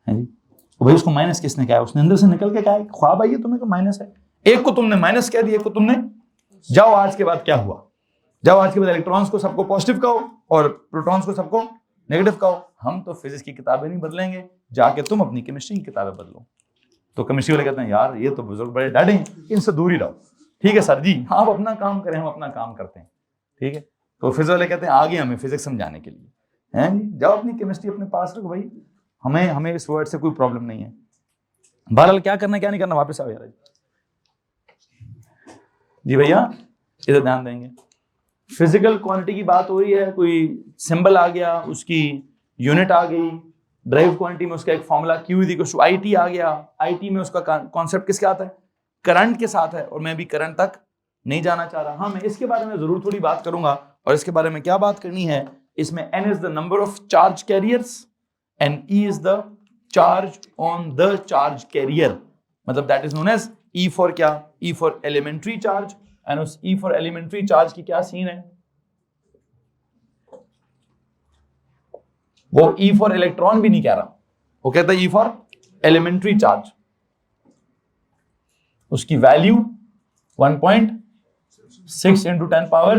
जी, तो भाई उसको माइनस किसने कहा, उसने अंदर से निकल के कहा ख्वाब आई है तुम्हें को माइनस है, एक को तुमने माइनस कह दिया, एक को तुमने, जाओ आज के बाद क्या हुआ, जाओ आज के बाद इलेक्ट्रॉन्स को सबको पॉजिटिव कहो और प्रोटॉन्स को सबको नेगेटिव कहो। हम तो फिजिक्स की किताबें नहीं बदलेंगे, जाके तुम अपनी केमिस्ट्री की किताबें बदलो। तो केमिस्ट्री वाले कहते हैं यार ये तो बुजुर्ग बड़े डाढ़े हैं, इनसे दूर ही रहो। ठीक है सर जी, आप अपना काम करें, हम अपना काम करते हैं। ठीक है, तो फिजिक्स वाले कहते हैं आगे हमें फिजिक्स समझाने के लिए, हैं, जाओ अपनी केमिस्ट्री अपने पास रखो भाई, हमें इस वर्ड से कोई प्रॉब्लम नहीं है। बहरहाल क्या करना क्या नहीं करना, वापस आओ यार जी भैया, इधर ध्यान देंगे। फिजिकल क्वांटिटी की बात हो रही है, कोई सिंबल आ गया, उसकी यूनिट आ गई, ड्राइव क्वांटिटी में उसका एक फॉर्मूला Q=IT आ गया, IT में उसका कॉन्सेप्ट किसके आता है, करंट के साथ है, और मैं भी करंट तक नहीं जाना चाह रहा। हाँ, मैं इसके बारे में जरूर थोड़ी बात करूंगा, और इसके बारे में क्या बात करनी है, इसमें N is the number of charge carriers and E is the charge on the charge carrier, मतलब that is known as E for क्या, E for elementary charge, and उस E फॉर एलिमेंट्री चार्ज की क्या scene है, वो E for electron भी नहीं कह रहा, वो कहता है E फॉर एलिमेंट्री चार्ज, उसकी वैल्यू 1.6 इंटू 10 पावर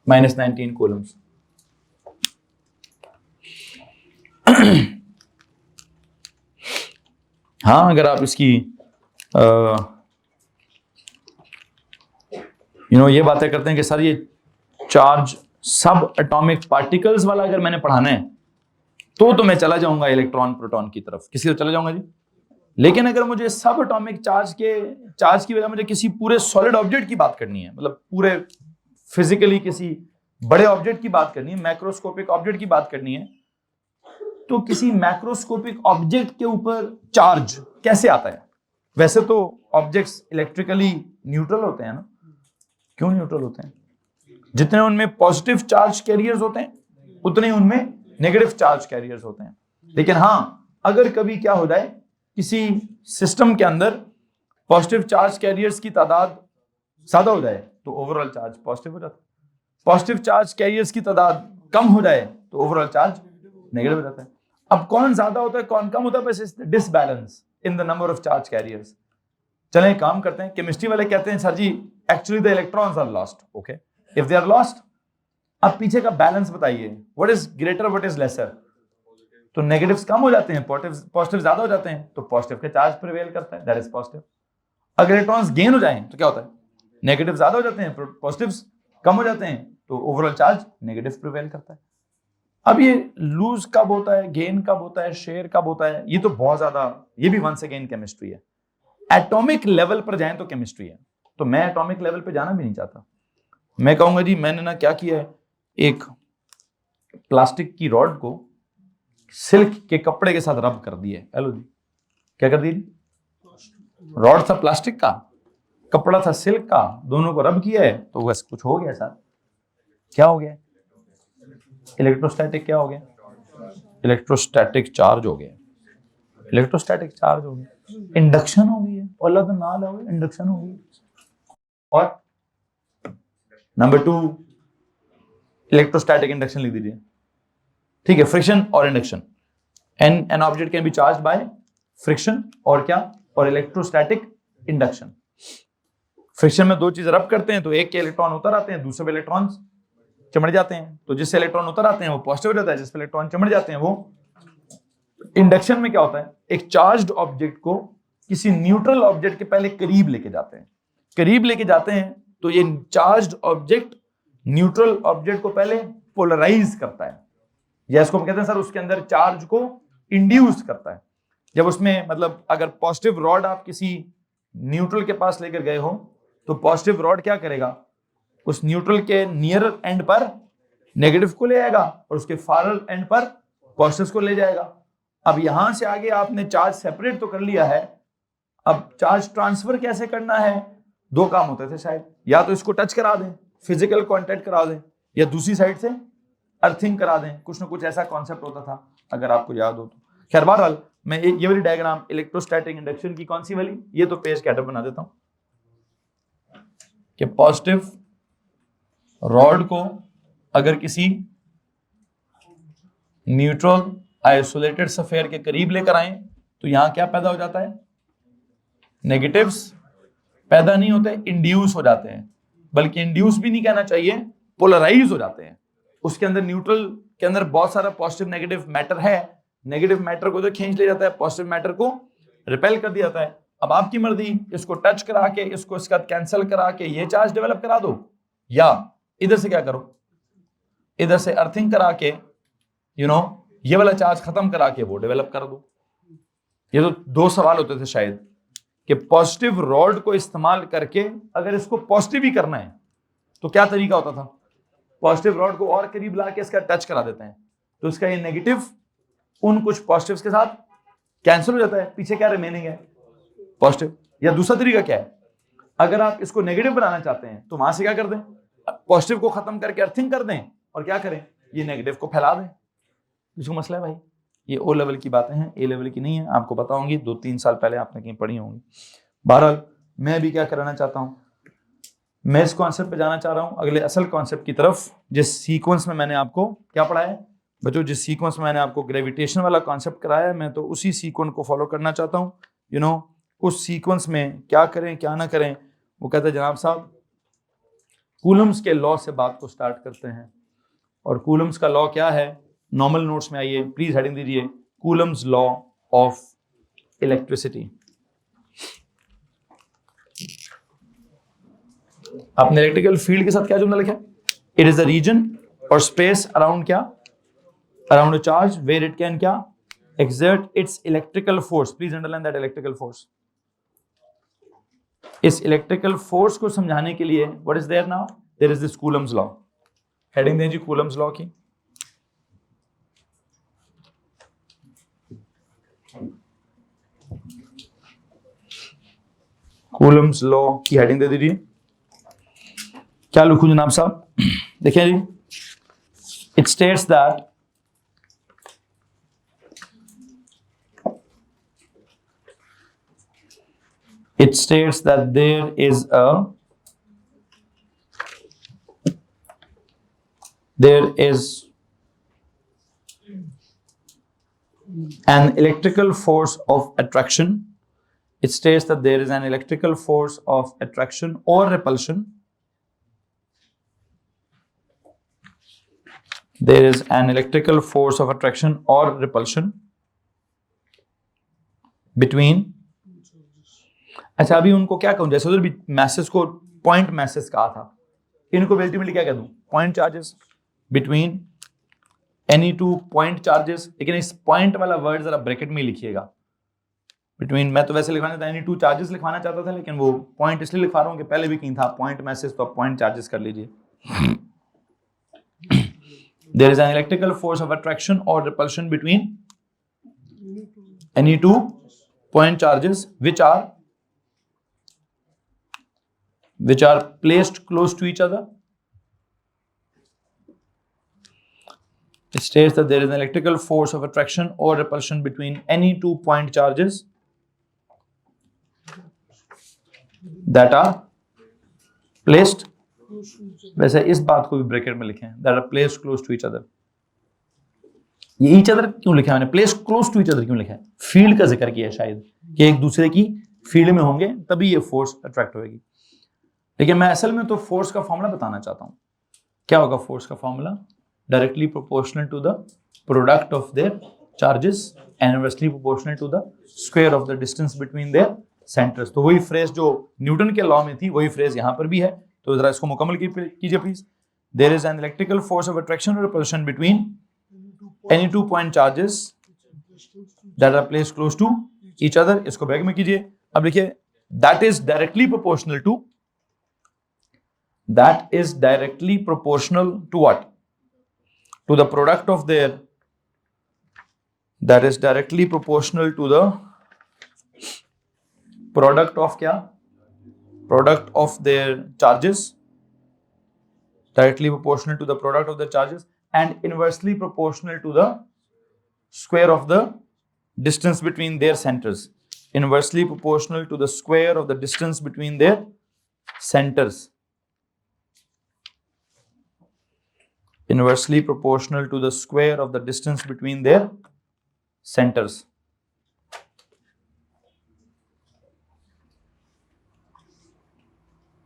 -19 कूलम्स। हाँ, अगर आप इसकी ये बातें करते हैं कि सर ये चार्ज सब एटॉमिक पार्टिकल्स वाला अगर मैंने पढ़ाना है तो मैं चला जाऊंगा इलेक्ट्रॉन प्रोटॉन की तरफ, किसी तरफ चला जाऊंगा जी। लेकिन अगर मुझे सब एटॉमिक चार्ज की वजह मुझे किसी पूरे सॉलिड ऑब्जेक्ट की बात करनी है, मतलब पूरे फिजिकली किसी बड़े ऑब्जेक्ट की बात करनी है, मैक्रोस्कोपिक ऑब्जेक्ट की बात करनी है, तो किसी मैक्रोस्कोपिक ऑब्जेक्ट के ऊपर चार्ज कैसे आता है? वैसे तो ऑब्जेक्ट्स इलेक्ट्रिकली न्यूट्रल होते हैं ना, क्यों न्यूट्रल होते हैं? जितने उनमें पॉजिटिव चार्ज कैरियर्स होते हैं उतने उनमें नेगेटिव चार्ज कैरियर्स होते हैं। लेकिन हाँ, अगर कभी क्या हो जाए, किसी सिस्टम के अंदर पॉजिटिव चार्ज कैरियर्स की तादाद ज्यादा हो जाए तो ओवरऑल चार्ज पॉजिटिव हो जाता है, पॉजिटिव चार्ज कैरियर्स की तादाद कम हो जाए तो ओवरऑल चार्ज नेगेटिव हो जाता है। अब कौन ज्यादा होता है कौन कम होता है, बस disbalance in the number of charge carriers. चलें एक काम करते हैं, केमिस्ट्री वाले कहते हैं सर जी actually the electrons are lost, okay, if they are lost, अब पीछे का बैलेंस बताइए, what is greater what is lesser, तो नेगेटिव्स कम हो जाते हैं, पॉजिटिव ज्यादा हो जाते हैं, तो पॉजिटिव का चार्ज प्रिवेल करता है, दैट इज पॉजिटिव। अगर इलेक्ट्रॉन्स गेन हो जाएं तो क्या होता है, नेगेटिव ज्यादा हो जाते हैं, पॉजिटिव्स कम हो जाते हैं, तो ओवरऑल चार्ज नेगेटिव प्रिवेल करता है। अब ये लूज कब होता है, गेन कब होता है, शेयर कब होता है, ये तो बहुत ज्यादा, ये भी वंस अगेन केमिस्ट्री है। एटॉमिक लेवल पर जाएं तो केमिस्ट्री है, तो मैं एटॉमिक लेवल पे जाना भी नहीं चाहता। मैं कहूंगा जी मैंने ना क्या किया है, एक प्लास्टिक की रॉड को सिल्क के कपड़े के साथ रब कर दिए। हेलो जी, क्या कर दिए? रॉड था प्लास्टिक का, कपड़ा था सिल्क का, दोनों को रब किया है तो बस कुछ हो गया सर। क्या हो गया? इलेक्ट्रोस्टैटिक क्या हो गया? इलेक्ट्रोस्टैटिक चार्ज हो गया। इलेक्ट्रोस्टैटिक चार्ज हो गया, इंडक्शन हो गई है। अल्लाह तो ना लो, इंडक्शन हो गई। और नंबर 2 इलेक्ट्रोस्टैटिक इंडक्शन लिख दीजिए। ठीक है, फ्रिक्शन और induction. An object can be charge by friction और क्या? और इलेक्ट्रोस्टैटिक इंडक्शन। फ्रिक्शन में 2 चीज रब करते हैं तो एक के इलेक्ट्रॉन उतर आते हैं, दूसरे पे इलेक्ट्रॉन चिमड़ जाते हैं। तो जिससे इलेक्ट्रॉन उतर आते हैं वो पॉजिटिव हो जाता है, जिसपे इलेक्ट्रॉन चिमड़ जाते हैं वो। इंडक्शन में क्या होता है? एक चार्ज्ड ऑब्जेक्ट को किसी न्यूट्रल ऑब्जेक्ट के पहले करीब लेके जाते हैं। करीब लेके जाते हैं तो ये चार्ज्ड ऑब्जेक्ट न्यूट्रल ऑब्जेक्ट को पहले पोलराइज करता है, या इसको हम कहते हैं सर उसके अंदर चार्ज को इंड्यूस करता है। जब उसमें मतलब अगर पॉजिटिव रॉड आप किसी न्यूट्रल के पास लेकर गए हो तो पॉजिटिव रॉड क्या करेगा? उस न्यूट्रल के नियर एंड पर नेगेटिव को ले आएगा और उसके फार एंड पर पॉजिटिव को ले जाएगा। अब यहां से आगे आपने चार्ज सेपरेट तो कर लिया है, अब चार्ज ट्रांसफर कैसे करना है? 2 काम होते थे शायद, या तो इसको टच करा दें, फिजिकल कांटेक्ट करा दें, या दूसरी साइड से अर्थिंग करा दें। कुछ ना कुछ ऐसा कॉन्सेप्ट होता था, अगर आपको याद हो तो। खैर बहरहाल मैं ये वाली डायग्राम इलेक्ट्रोस्टैटिक इंडक्शन की कौन सी वाली, ये तो पेज कैटर बना देता हूं कि पॉजिटिव रॉड को अगर किसी न्यूट्रल आइसोलेटेड स्फीयर के करीब लेकर आए तो यहां क्या पैदा हो जाता है? नेगेटिव्स पैदा नहीं होते, इंड्यूस हो जाते हैं। बल्कि इंड्यूस भी नहीं कहना चाहिए, पोलराइज हो जाते हैं। उसके अंदर न्यूट्रल के अंदर बहुत सारा पॉजिटिव नेगेटिव मैटर है, नेगेटिव मैटर को तो खींच लिया जाता है, पॉजिटिव मैटर को रिपेल कर दिया जाता है। अब आपकी मर्जी, इसको टच करा के इसको इसका कैंसिल करा के ये चार्ज डेवलप करा दो, या इधर से क्या करो, इधर से अर्थिंग करा के ये वाला चार्ज खत्म करा के वो डेवलप कर दो। ये तो 2 सवाल होते थे शायद कि पॉजिटिव रॉड को इस्तेमाल करके अगर इसको पॉजिटिव ही करना है तो क्या तरीका होता था? पॉजिटिव रॉड को और करीब ला के इसका टच करा देते हैं तो इसका ये नेगेटिव उन कुछ पॉजिटिव्स के साथ कैंसिल हो जाता है, पीछे क्या रिमेनिंग है? पॉजिटिव। या दूसरा तरीका क्या है? अगर आप इसको नेगेटिव बनाना चाहते हैं तो वहां से क्या कर दें? पॉजिटिव को खत्म करके अर्थिंग कर दें और क्या करें? ये नेगेटिव को फैला दें। इसको मसला है भाई, ये ओ लेवल की बातें हैं, ए लेवल की नहीं है। आपको पता होंगी, 2-3 साल पहले आपने कहीं पढ़ी होंगी। बहरहाल मैं भी क्या कराना चाहता हूं, मैं इस कॉन्सेप्ट पे जाना चाह रहा हूं अगले असल कॉन्सेप्ट की तरफ, जिस सीक्वेंस में मैंने आपको क्या पढ़ाया है बच्चों, जिस सीक्वेंस में मैंने आपको ग्रेविटेशन वाला कॉन्सेप्ट कराया है, मैं तो उसी सीक्वेंस को फॉलो करना चाहता हूं। उस सीक्वेंस में क्या करें क्या ना करें, वो कहते हैं जनाब साहब कूलम्स के लॉ से बात को स्टार्ट करते हैं। और कूलम्स का लॉ क्या है? नॉर्मल नोट्स में आइए, प्लीज हेडिंग दीजिए, कूलम्स लॉ ऑफ इलेक्ट्रिसिटी। आपने इलेक्ट्रिकल फील्ड के साथ क्या जुमला लिखा है? इट इज अ रीजन और स्पेस अराउंड क्या? Around a charge where it can क्या? exert its electrical force. Please underline that electrical force. इस इलेक्ट्रिकल फोर्स को समझाने के लिए what is there now? There is this Coulomb's law. Heading दें जी Coulomb's law की। Coulomb's law की heading दे दीजिए। क्या लिखूं जनाब साहब? देखिए जी, it states that there is an electrical force of attraction. It states that there is an electrical force of attraction or repulsion. There is an electrical force of attraction or repulsion between. अच्छा, अभी उनको क्या कहूं, जैसे उधर भी message को point message कहा था, इनको अल्टीमेटली क्या कह दूं? Point charges between any two point charges. लेकिन इस पॉइंट वाला वर्ड जरा ब्रैकेट में लिखिएगा। बिटवीन, मैं तो वैसे लिखवाना था एनी टू चार्जेस लिखवाना चाहता था, लेकिन वो पॉइंट इसलिए लिखवा रहा हूं कि पहले भी कहीं था पॉइंट मैसेज, तो आप पॉइंट चार्जेस कर लीजिए। there is an electrical force of attraction or repulsion between any two point charges which are placed close to each other. It states that there is an electrical force of attraction or repulsion between any 2 point charges that are placed, वैसे इस बात को भी bracket में लिखे हैं, that are placed close to each other. ये each other क्यों लिखा है मैंने, placed close to each other क्यों लिखा है? फील्ड का जिक्र किया है शायद कि एक दूसरे की फील्ड में होंगे तभी ये फोर्स अट्रैक्ट होगी. लेकिन मैं असल में तो फोर्स का फॉर्मूला बताना चाहता हूं. क्या होगा फोर्स का formula? Directly proportional to the product of their charges and inversely proportional to the square of the distance between their centres. तो वही फ्रेज जो न्यूटन के लॉ में थी वही फ्रेज यहां पर भी है. तो जरा इसको मुकम्मल कीजिए please. There is an electrical force of attraction और repulsion between any 2 point charges that are placed close to each other. इसको ब्रैकेट में कीजिए. अब लिखिए that is directly proportional to, that is directly proportional to what? To the product of their, that is directly proportional to the product of क्या? Product of their charges, directly proportional to the product of the charges and inversely proportional to the square of the distance between their centers. Inversely proportional to the square of the distance between their centers. Inversely proportional to the square of the distance between their centers.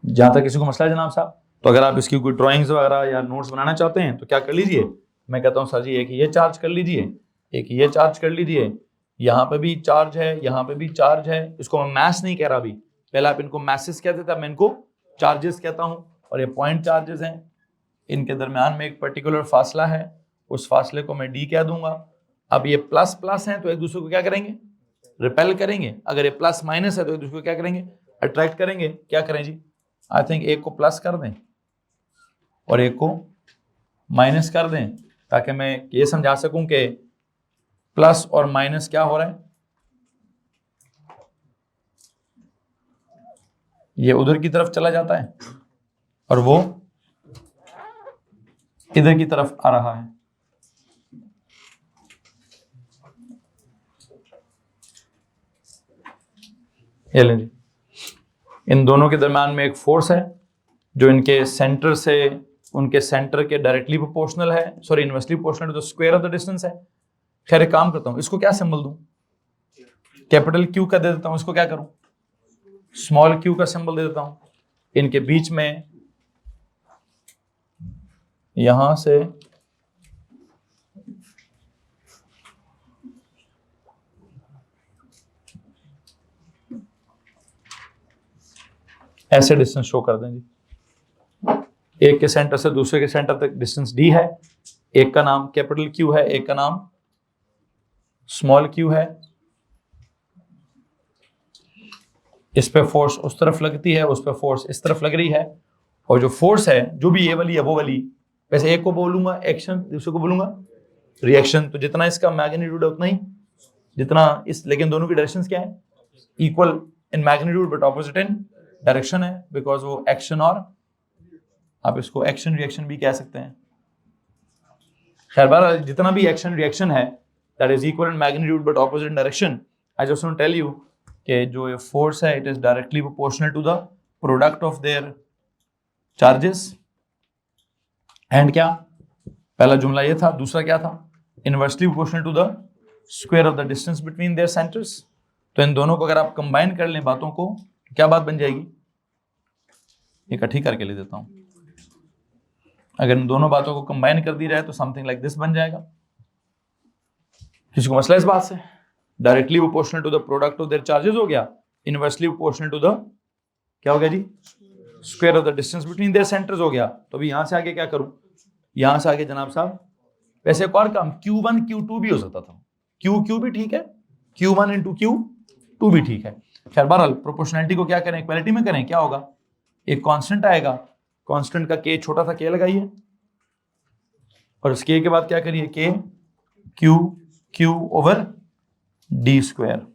जहां तक किसी को मसला है जनाब साहब, तो अगर आप इसकी कोई ड्राइंग्स वगैरह या नोट्स बनाना चाहते हैं तो क्या कर लीजिए, मैं कहता हूं सर जी एक ये चार्ज कर लीजिए, एक ये चार्ज कर लीजिए, यहां पे भी चार्ज है, यहां पे भी चार्ज है. इसको मैं मैस नहीं कह रहा अभी, पहले आप इनको मैसेस कहते थे, मैं इनको चार्जेस कहता हूं. और ये पॉइंट चार्जेस हैं, इनके दरमियान में एक पर्टिकुलर फासला है, उस फासले को मैं डी कह दूंगा. अब ये प्लस प्लस है तो एक दूसरे को क्या करेंगे? रिपेल करेंगे. अगर ये प्लस माइनस है तो एक दूसरे को क्या करेंगे? अट्रैक्ट करेंगे. क्या करें जी? आई थिंक एक को प्लस कर दें और एक को माइनस कर दें ताकि मैं ये समझा सकूं कि प्लस और माइनस क्या हो रहा है. ये उधर की तरफ चला जाता है और वो इधर की तरफ आ रहा है. ये लें जी, इन दोनों के दरम्यान में एक फोर्स है जो इनके सेंटर से उनके सेंटर के डायरेक्टली प्रोपोर्शनल है, sorry inversely proportional to the square of the distance है. खैर एक काम करता हूं, इसको क्या सिंबल दूं? कैपिटल क्यू का दे देता हूं. इसको क्या करूं? स्मॉल क्यू का सिंबल दे देता हूं. इनके बीच में यहां से ऐसे डिस्टेंस शो कर दें जी. एक के सेंटर से दूसरे के सेंटर तक डिस्टेंस डी है, एक का नाम कैपिटल क्यू है, एक का नाम स्मॉल क्यू है. इस पे फोर्स उस तरफ लगती है, उस पे फोर्स इस तरफ लग रही है. और जो फोर्स है जो भी ये वाली है वो वाली, वैसे एक को बोलूंगा एक्शन, दूसरे को बोलूंगा रिएक्शन. तो जितना इसका मैग्नीट्यूड है उतना ही जितना इस, लेकिन दोनों की डायरेक्शंस क्या है? Equal in magnitude but opposite in direction है, बिकॉज वो एक्शन और आप इसको एक्शन रिएक्शन भी कह सकते हैं. खैर बहरहाल जितना भी एक्शन रिएक्शन है that is equal in magnitude but opposite in direction. I just want to tell you कि जो ये फोर्स है it is directly proportional to the product of their charges and क्या, पहला जुमला ये था, दूसरा क्या था? Inversely proportional to the square of the distance between their centres. तो इन दोनों को अगर आप कंबाइन कर लें बातों को, तो क्या बात बन जाएगी? इकट्ठी करके ले देता हूं. अगर इन दोनों बातों को कंबाइन कर दी जाए तो समथिंग लाइक दिस बन जाएगा. किसी को मसला इस बात से? Directly proportional to the product of their charges हो गया, इनवर्सली प्रोपोर्शनल टू द क्या हो गया जी? Square of the distance between their centres हो गया. तो अभी यहां से आगे क्या करूं? यहां से आगे जनाब साहब वैसे एक और काम Q1 Q2 भी हो सकता था. Q भी ठीक है, Q1 इंटू Q2 भी ठीक है. खैर बहरहाल प्रोपोर्शनैलिटी को क्या करें? इक्वालिटी में करें. क्या होगा? एक कांस्टेंट आएगा, कांस्टेंट का K छोटा सा K लगाइए और इस k के बाद क्या करिए, k Q over D square.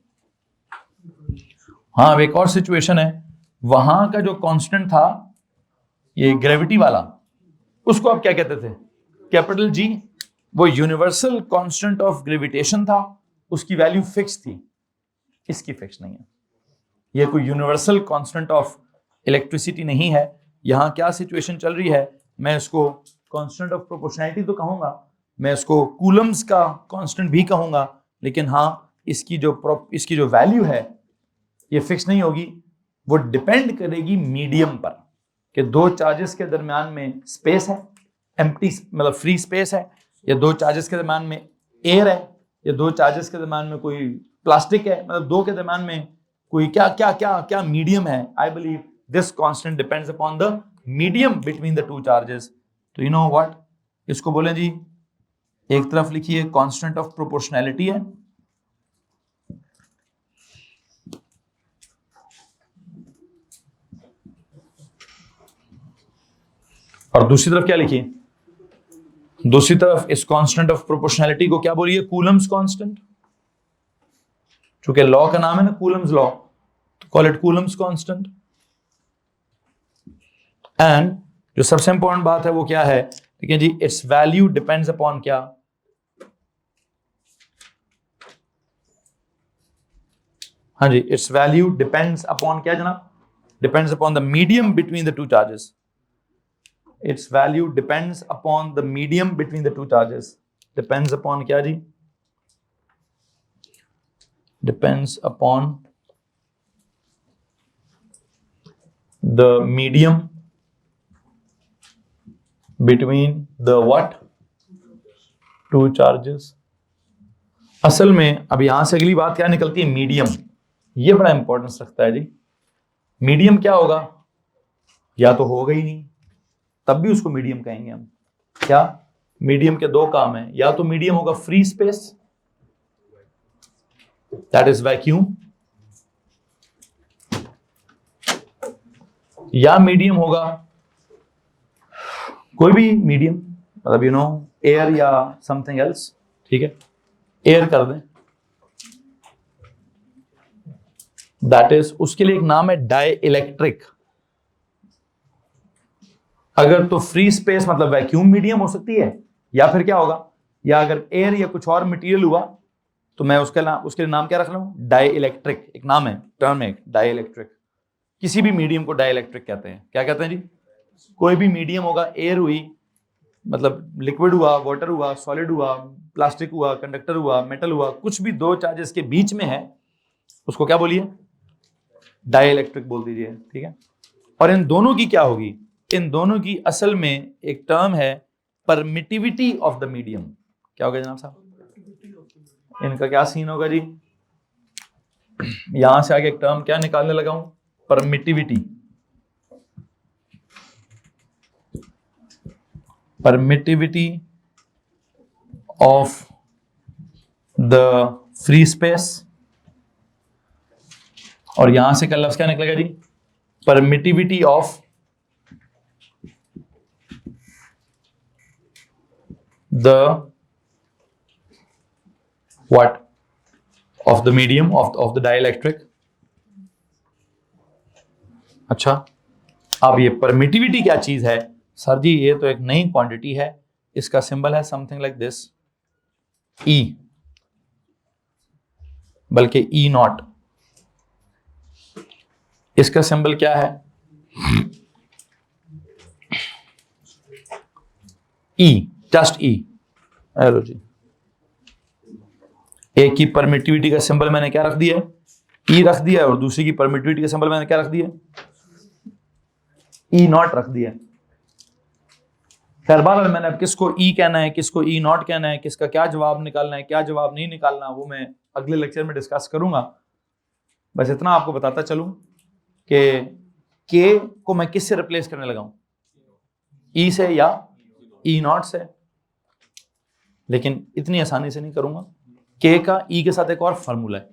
हाँ, अब एक और सिचुएशन है, वहां का जो कांस्टेंट था ये ग्रेविटी वाला, उसको आप क्या कहते थे, कैपिटल जी। वो यूनिवर्सल कांस्टेंट ऑफ ग्रेविटेशन था, उसकी वैल्यू फिक्स थी, इसकी फिक्स नहीं है। ये कोई यूनिवर्सल कांस्टेंट ऑफ इलेक्ट्रिसिटी नहीं है। यहां क्या सिचुएशन चल रही है, मैं इसको कांस्टेंट ऑफ प्रोपोर्शनैलिटी तो कहूंगा, मैं इसको कूलम्स का कांस्टेंट भी कहूंगा, लेकिन हाँ इसकी जो वैल्यू है ये फिक्स नहीं होगी। वो डिपेंड करेगी मीडियम पर, कि दो चार्जेस के दरमियान में स्पेस है, एम्प्टी मतलब फ्री स्पेस है, या दो चार्जेस के दरमियान में एयर है, या दो चार्जेस के दरमियान में कोई प्लास्टिक है, मतलब दो के दरमियान में कोई क्या क्या क्या क्या मीडियम है। I believe this constant depends upon the medium between the two charges. तो यू नो व्हाट, इसको बोले जी, एक तरफ लिखिए कांस्टेंट ऑफ प्रोपोर्शनैलिटी है, और दूसरी तरफ क्या लिखिए, दूसरी तरफ इस कांस्टेंट ऑफ प्रोपोर्शनैलिटी को क्या बोलिए, कूलम्स कांस्टेंट। चूंकि लॉ का नाम है ना कूलम्स लॉ, तो call it Coulomb's constant. And जो सबसे इंपॉर्टेंट बात है वो क्या है, ठीक है जी, इट्स वैल्यू डिपेंड्स अपॉन क्या, हाँ जी, इट्स वैल्यू डिपेंड्स अपॉन क्या जनाब, depends upon the medium between the two charges. Its value depends upon the medium between the two charges. Depends upon क्या जी? Depends upon the medium between the what? Two charges. असल में अब यहां से अगली बात क्या निकलती है, मीडियम। ये बड़ा इंपॉर्टेंस रखता है जी। मीडियम क्या होगा, या तो होगा ही नहीं, तब भी उसको मीडियम कहेंगे हम। क्या, मीडियम के दो काम हैं, या तो मीडियम होगा free space, that is vacuum, या मीडियम होगा कोई भी मीडियम, मतलब यू नो एयर या समथिंग एल्स, ठीक है, एयर कर दें, दैट इज, उसके लिए एक नाम है डाई इलेक्ट्रिक। अगर तो फ्री स्पेस मतलब वैक्यूम मीडियम हो सकती है, या फिर क्या होगा, या अगर एयर या कुछ और मटेरियल हुआ तो मैं उसके लिए नाम क्या रख रहा हूं, डाई इलेक्ट्रिक। एक नाम है, टर्म है डाई इलेक्ट्रिक। किसी भी मीडियम को डाई इलेक्ट्रिक कहते हैं। क्या कहते हैं जी, कोई भी मीडियम होगा, एयर हुई मतलब लिक्विड हुआ, वाटर हुआ, सॉलिड हुआ, प्लास्टिक हुआ, कंडक्टर हुआ, मेटल हुआ, कुछ भी दो चार्जेस के बीच में है, उसको क्या बोलिए, डाई इलेक्ट्रिक बोल दीजिए, ठीक है। और इन दोनों की क्या होगी, इन दोनों की असल में एक टर्म है परमिटिविटी ऑफ द मीडियम। क्या होगा जनाब साहब, इनका क्या सीन होगा जी, यहां से आगे एक टर्म क्या निकालने लगा हूं, permittivity. Permittivity of the free space, और यहां से कल लफ्ज क्या निकलेगा जी, permittivity of the what of the medium of the dielectric। अच्छा, अब ये परमिटिविटी क्या चीज है सर जी, ये तो एक नई क्वांटिटी है, इसका सिंबल है समथिंग लाइक दिस, E, बल्कि E नॉट। इसका सिंबल क्या है, E, जस्ट E। हेलो जी, एक की परमिटिविटी का सिंबल मैंने क्या रख दिया है, E रख दिया है, और दूसरी की परमिटिविटी का सिंबल मैंने क्या रख दिया है, E नॉट रख दिया है। खैर बार मैंने अब किसको E कहना है, किसको E नॉट कहना है, किसका क्या जवाब निकालना है, क्या जवाब नहीं निकालना, वो मैं अगले लेक्चर में डिस्कस करूंगा। बस इतना आपको बताता चलूं कि K को मैं किससे रिप्लेस करने लगा हूं, E से या E नॉट से, लेकिन इतनी आसानी से नहीं करूंगा। K का E के साथ एक और फार्मूला है,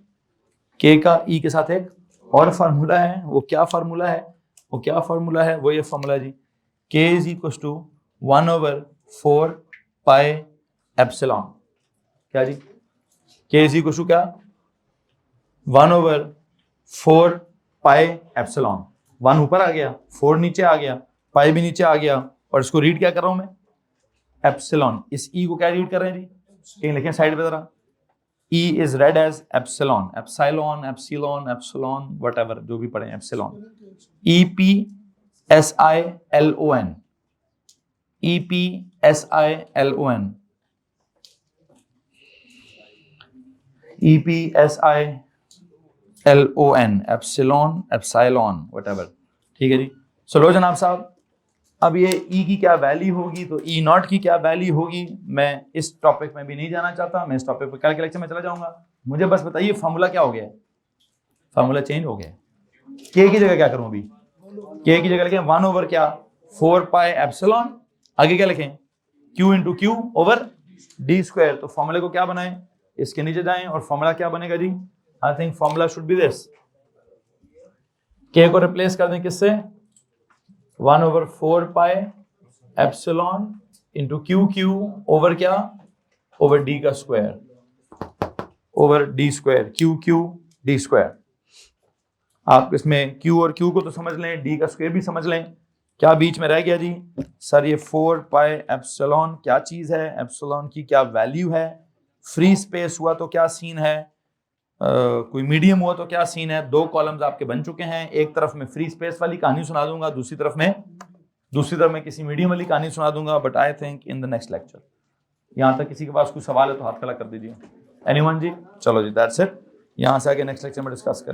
K का E के साथ एक और फार्मूला है। वो क्या फार्मूला है, वो क्या फार्मूला है, वो ये फार्मूला जी, K is equal to 1/4 pi epsilon, क्या जी, के इज इक्वल टू क्या 1/4 पाई एप्सिलॉन। 1 ऊपर आ गया, 4 नीचे आ गया, पाई भी नीचे आ गया, और इसको रीड क्या कर रहा हूं मैं, एप्सिलॉन। इस ई को क्या रीड कर रहे हैं जी, कहीं लिखें साइड पे जरा, E is read as epsilon, epsilon, epsilon, epsilon, whatever, जो भी पढ़े epsilon, EPSILON, EPSILON, EPSILON, epsilon, epsilon, whatever, ठीक है जी। चलो जनाब साहब, अब ये E की क्या वैल्यू होगी, तो E नॉट की क्या वैल्यू होगी, मैं इस टॉपिक में भी नहीं जाना चाहता, मैं इस टॉपिक पर कल के लेक्चर में चला जाऊंगा। मुझे बस बताइए फॉर्मूला क्या हो गया, फॉर्मूला चेंज हो गया। K की जगह क्या करूं अभी, K की जगह लिखें 1 क्या 4 पाई एप्सिलॉन, आगे क्या लिखें Q into Q over D square. तो फॉर्मूले को क्या बनाएं, इसके नीचे जाएं और फॉर्मूला क्या बनेगा जी, I think formula should be this, K को रिप्लेस कर दें किससे, 1/4 pi epsilon into Q over क्या, ओवर डी का square, over D square, Q D square. आप इसमें Q और Q को तो समझ लें, D का स्क्वायर भी समझ लें। क्या बीच में रह गया जी सर, ये 4 पाई एप्सिलॉन क्या चीज है, एप्सिलॉन की क्या वैल्यू है, फ्री स्पेस हुआ तो क्या सीन है, कोई मीडियम हुआ तो क्या सीन है। 2 कॉलम्स आपके बन चुके हैं, एक तरफ में फ्री स्पेस वाली कहानी सुना दूंगा, दूसरी तरफ में किसी मीडियम वाली कहानी सुना दूंगा। But I think in the next lecture, यहां तक किसी के पास कोई सवाल है तो हाथ खड़ा कर दीजिए। एनीवन जी, चलो जी दैट्स इट, यहां से आगे नेक्स्ट लेक्चर में डिस्कस करें।